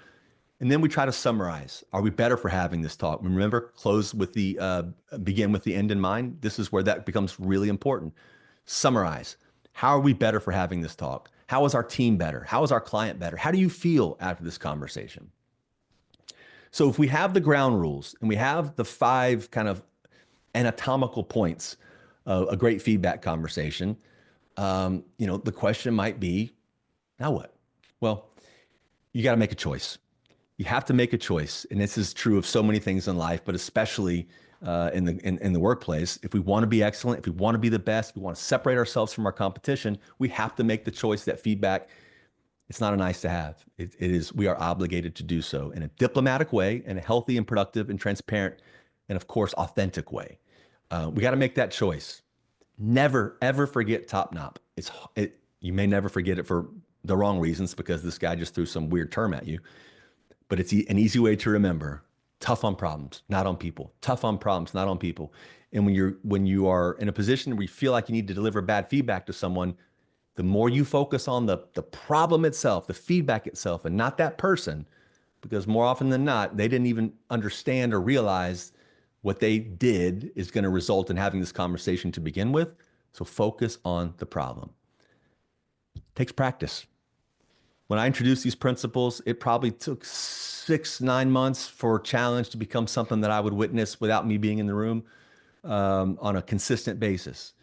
And then we try to summarize. Are we better for having this talk? Remember, begin with the end in mind. This is where that becomes really important. Summarize. How are we better for having this talk? How is our team better? How is our client better? How do you feel after this conversation? So if we have the ground rules and we have the 5 kind of anatomical points of a great feedback conversation, the question might be, now what? Well, you got to make a choice. You have to make a choice. And this is true of so many things in life, but especially in the workplace. If we want to be excellent, if we want to be the best, if we want to separate ourselves from our competition, we have to make the choice that feedback, it's not a nice to have. We are obligated to do so in a diplomatic way, in a healthy and productive and transparent, and of course, authentic way. We got to make that choice. Never, ever forget top knot. You may never forget it for the wrong reasons, because this guy just threw some weird term at you. But it's an easy way to remember: tough on problems, not on people. Tough on problems, not on people. And when you are in a position where you feel like you need to deliver bad feedback to someone, the more you focus on the problem itself, the feedback itself, and not that person, because more often than not, they didn't even understand or realize what they did is going to result in having this conversation to begin with. So focus on the problem. It takes practice. When I introduced these principles, it probably took 6-9 months for challenge to become something that I would witness without me being in the room on a consistent basis.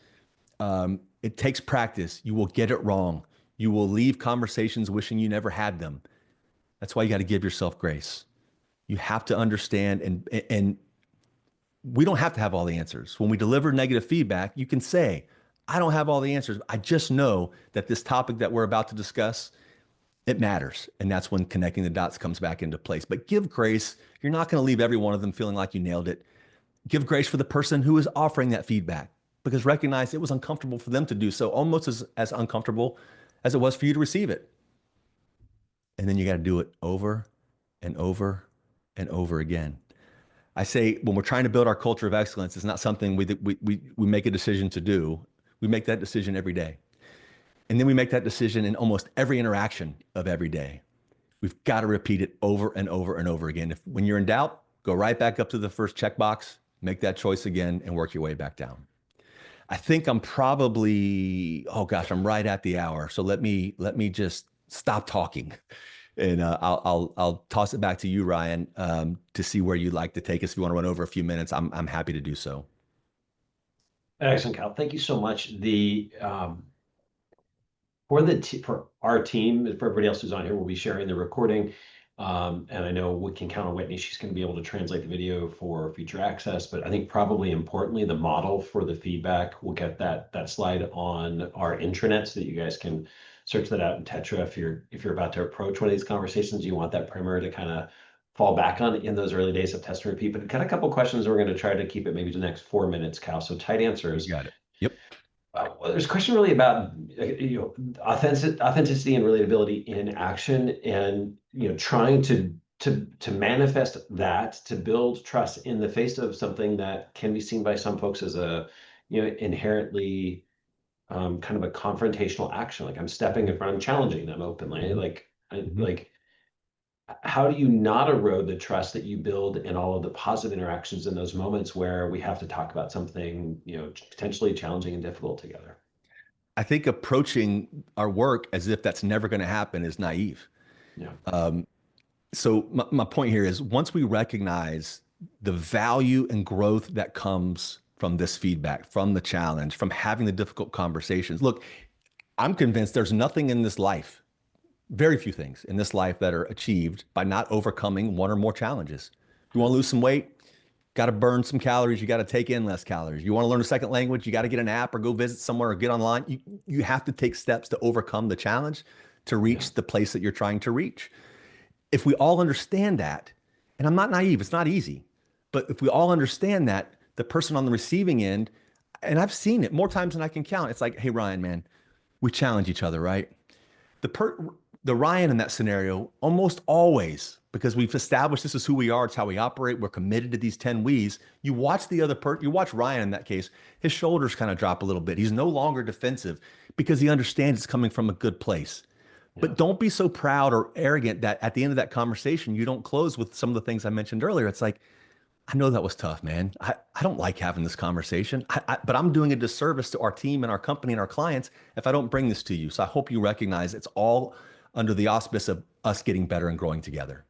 It takes practice. You will get it wrong. You will leave conversations wishing you never had them. That's why you got to give yourself grace. You have to understand, and we don't have to have all the answers. When we deliver negative feedback, you can say, "I don't have all the answers. I just know that this topic that we're about to discuss, it matters." And that's when connecting the dots comes back into place. But give grace. You're not going to leave every one of them feeling like you nailed it. Give grace for the person who is offering that feedback, because recognize it was uncomfortable for them to do so, almost as uncomfortable as it was for you to receive it. And then you got to do it over and over and over again. I say, when we're trying to build our culture of excellence, it's not something we make a decision to do. We make that decision every day. And then we make that decision in almost every interaction of every day. We've got to repeat it over and over and over again. When you're in doubt, go right back up to the first checkbox, make that choice again, and work your way back down. I think I'm probably, oh gosh, I'm right at the hour. So let me just stop talking, and I'll toss it back to you, Ryan, to see where you'd like to take us. If you want to run over a few minutes, I'm happy to do so. Excellent, Kyle. Thank you so much. For our team, for everybody else who's on here, we'll be sharing the recording. And I know we can count on Whitney. She's going to be able to translate the video for future access. But I think probably importantly, the model for the feedback, we'll get that slide on our intranet so that you guys can search that out in Tetra if you're about to approach one of these conversations. You want that primer to kind of fall back on in those early days of test and repeat. But got a couple questions. We're going to try to keep it maybe to the next 4 minutes, Cal. So tight You answers. got it. Yep. Well, there's a question really about authenticity and relatability in action, and trying to manifest that to build trust in the face of something that can be seen by some folks as a inherently kind of a confrontational action. Like I'm stepping in front, I'm challenging them openly. Mhm. Mhm. Like how do you not erode the trust that you build in all of the positive interactions in those moments where we have to talk about something potentially challenging and difficult together? I think approaching our work as if that's never going to happen is naive. Yeah. So my point here is once we recognize the value and growth that comes from this feedback, from the challenge, from having the difficult conversations. Look, I'm convinced there's nothing in this life, very few things in this life that are achieved by not overcoming one or more challenges. You want to lose some weight? Got to burn some calories. You got to take in less calories. You want to learn a second language? You got to get an app or go visit somewhere or get online. You have to take steps to overcome the challenge to Yeah. reach the place that you're trying to reach. If we all understand that, and I'm not naive, it's not easy, but if we all understand that, the person on the receiving end, and I've seen it more times than I can count, it's like, hey, Ryan, man, we challenge each other, right? The per the Ryan in that scenario, almost always, because we've established this is who we are, it's how we operate, we're committed to these 10 we's. You watch you watch Ryan in that case, his shoulders kind of drop a little bit. He's no longer defensive because he understands it's coming from a good place. Yeah. But don't be so proud or arrogant that at the end of that conversation, you don't close with some of the things I mentioned earlier. It's like, I know that was tough, man. I don't like having this conversation, but I'm doing a disservice to our team and our company and our clients if I don't bring this to you. So I hope you recognize it's all under the auspice of us getting better and growing together.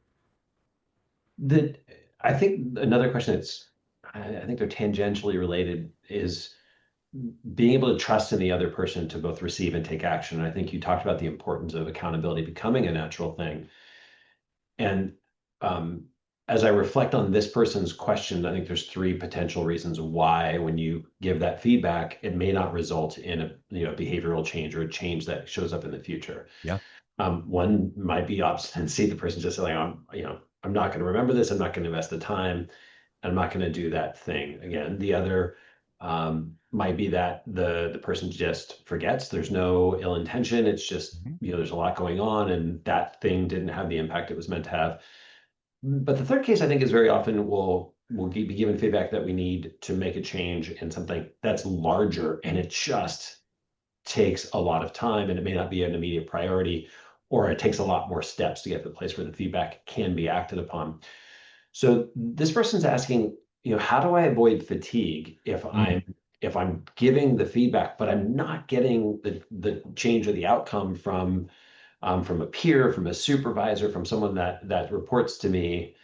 The I think another question that's I think they're tangentially related is being able to trust in the other person to both receive and take action. And I think you talked about the importance of accountability becoming a natural thing. And um, as I reflect on this person's question, I think there's three potential reasons why, when you give that feedback, it may not result in a behavioral change or a change that shows up in the future. Yeah. One might be obstinacy. The person's just saying, I'm not going to remember this. I'm not going to invest the time. I'm not going to do that thing again. The other might be that the person just forgets. There's no ill intention. It's just, Mhm. there's a lot going on, and that thing didn't have the impact it was meant to have. But the third case, I think, is very often we'll be given feedback that we need to make a change in something that's larger, and it just takes a lot of time, and it may not be an immediate priority, or it takes a lot more steps to get to the place where the feedback can be acted upon. So this person's asking, how do I avoid fatigue if I'm Mm. giving the feedback, but I'm not getting the change or the outcome from a peer, from a supervisor, from someone that reports to me?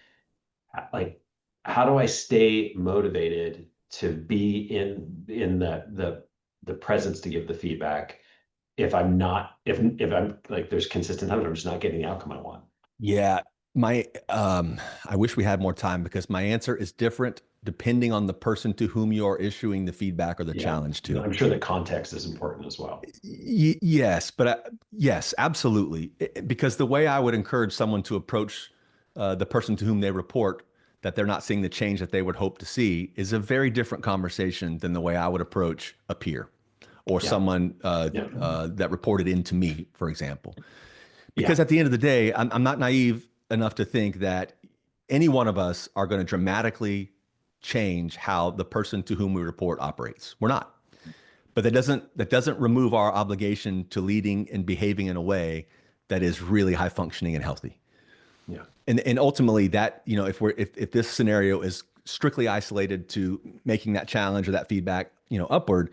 Like, how do I stay motivated to be in the presence to give the feedback if I'm not if I'm like there's consistent times where I'm just not getting the outcome I want? Yeah, my I wish we had more time because my answer is different depending on the person to whom you're issuing the feedback or the Yeah, challenge to. I'm sure the context is important as well. Yes, but yes, absolutely. Because the way I would encourage someone to approach the person to whom they report that they're not seeing the change that they would hope to see is a very different conversation than the way I would approach a peer or Yeah, someone yeah, that reported in to me, for example. yeah, Because at the end of the day, I'm not naive enough to think that any one of us are going to dramatically change how the person to whom we report operates. We're not. But that doesn't remove our obligation to leading and behaving in a way that is really high functioning and healthy. yeah, And ultimately that, if this scenario is strictly isolated to making that challenge or that feedback, upward,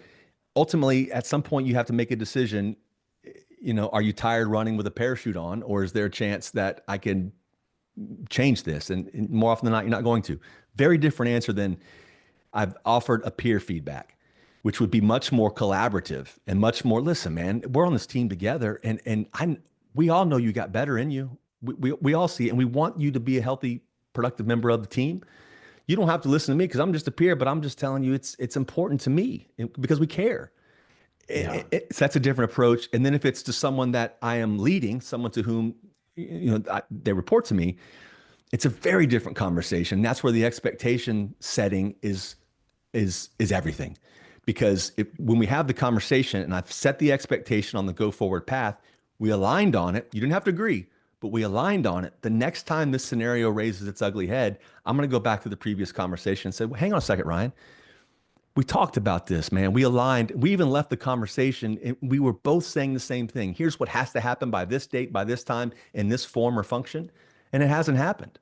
ultimately, at some point, you have to make a decision. Are you tired running with a parachute on, or is there a chance that I can change this? And more often than not, you're not going to. Very different answer than I've offered a peer feedback, which would be much more collaborative and much more, listen, man, we're on this team together, and we all know you got better in you. We all see it, and we want you to be a healthy, productive member of the team. You don't have to listen to me because I'm just a peer, but I'm just telling you it's important to me because we care. Yeah. So that's a different approach. And then if it's to someone that I am leading, someone to whom they report to me, it's a very different conversation. That's where the expectation setting is everything. Because when we have the conversation and I've set the expectation on the go forward path, we aligned on it. You didn't have to agree, but we aligned on it. The next time this scenario raises its ugly head, I'm going to go back to the previous conversation and say, well, hang on a second, Ryan. We talked about this, man. We aligned. We even left the conversation and we were both saying the same thing. Here's what has to happen by this date, by this time, in this form or function. And it hasn't happened.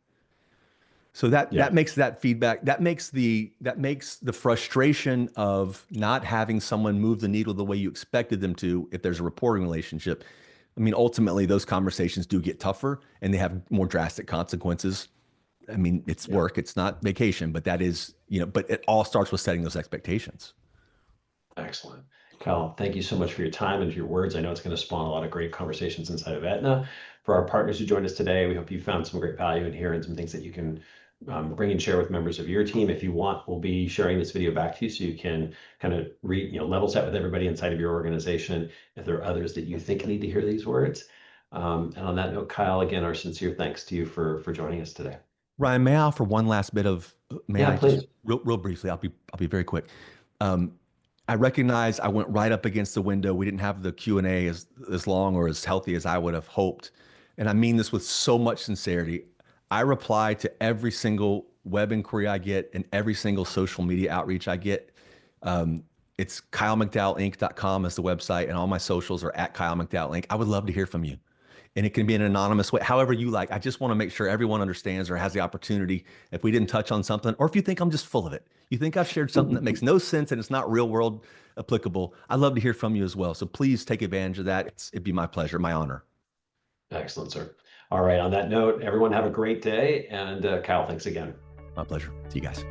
So that Yeah. makes that feedback, that makes the frustration of not having someone move the needle the way you expected them to, if there's a reporting relationship. I mean, ultimately those conversations do get tougher and they have more drastic consequences. I mean, it's Yeah. work, it's not vacation, but that is, but it all starts with setting those expectations. Excellent. Kyle, thank you so much for your time and for your words. I know it's going to spawn a lot of great conversations inside of Aetna. For our partners who joined us today, we hope you found some great value in here and some things that you can bring and share with members of your team. If you want, we'll be sharing this video back to you so you can kind of read, level set with everybody inside of your organization. If there are others that you think need to hear these words. And on that note, Kyle, again, our sincere thanks to you for joining us today. Ryan, may I offer one last bit of, may Yeah, I just please. real briefly, I'll be very quick. Um, I recognize I went right up against the window. We didn't have the Q&A as long or as healthy as I would have hoped. And I mean this with so much sincerity. I reply to every single web inquiry I get and every single social media outreach I get. Um, it's kylemcdowellinc.com is the website, and all my socials are at Kyle McDowell Inc. I would love to hear from you. And it can be an anonymous way, however you like. I just want to make sure everyone understands or has the opportunity. If we didn't touch on something, or if you think I'm just full of it, you think I've shared something that makes no sense and it's not real world applicable, I'd love to hear from you as well. So please take advantage of that. It'd be my pleasure, my honor. Excellent, sir. All right. On that note, everyone have a great day. And Kyle, thanks again. My pleasure. See you guys.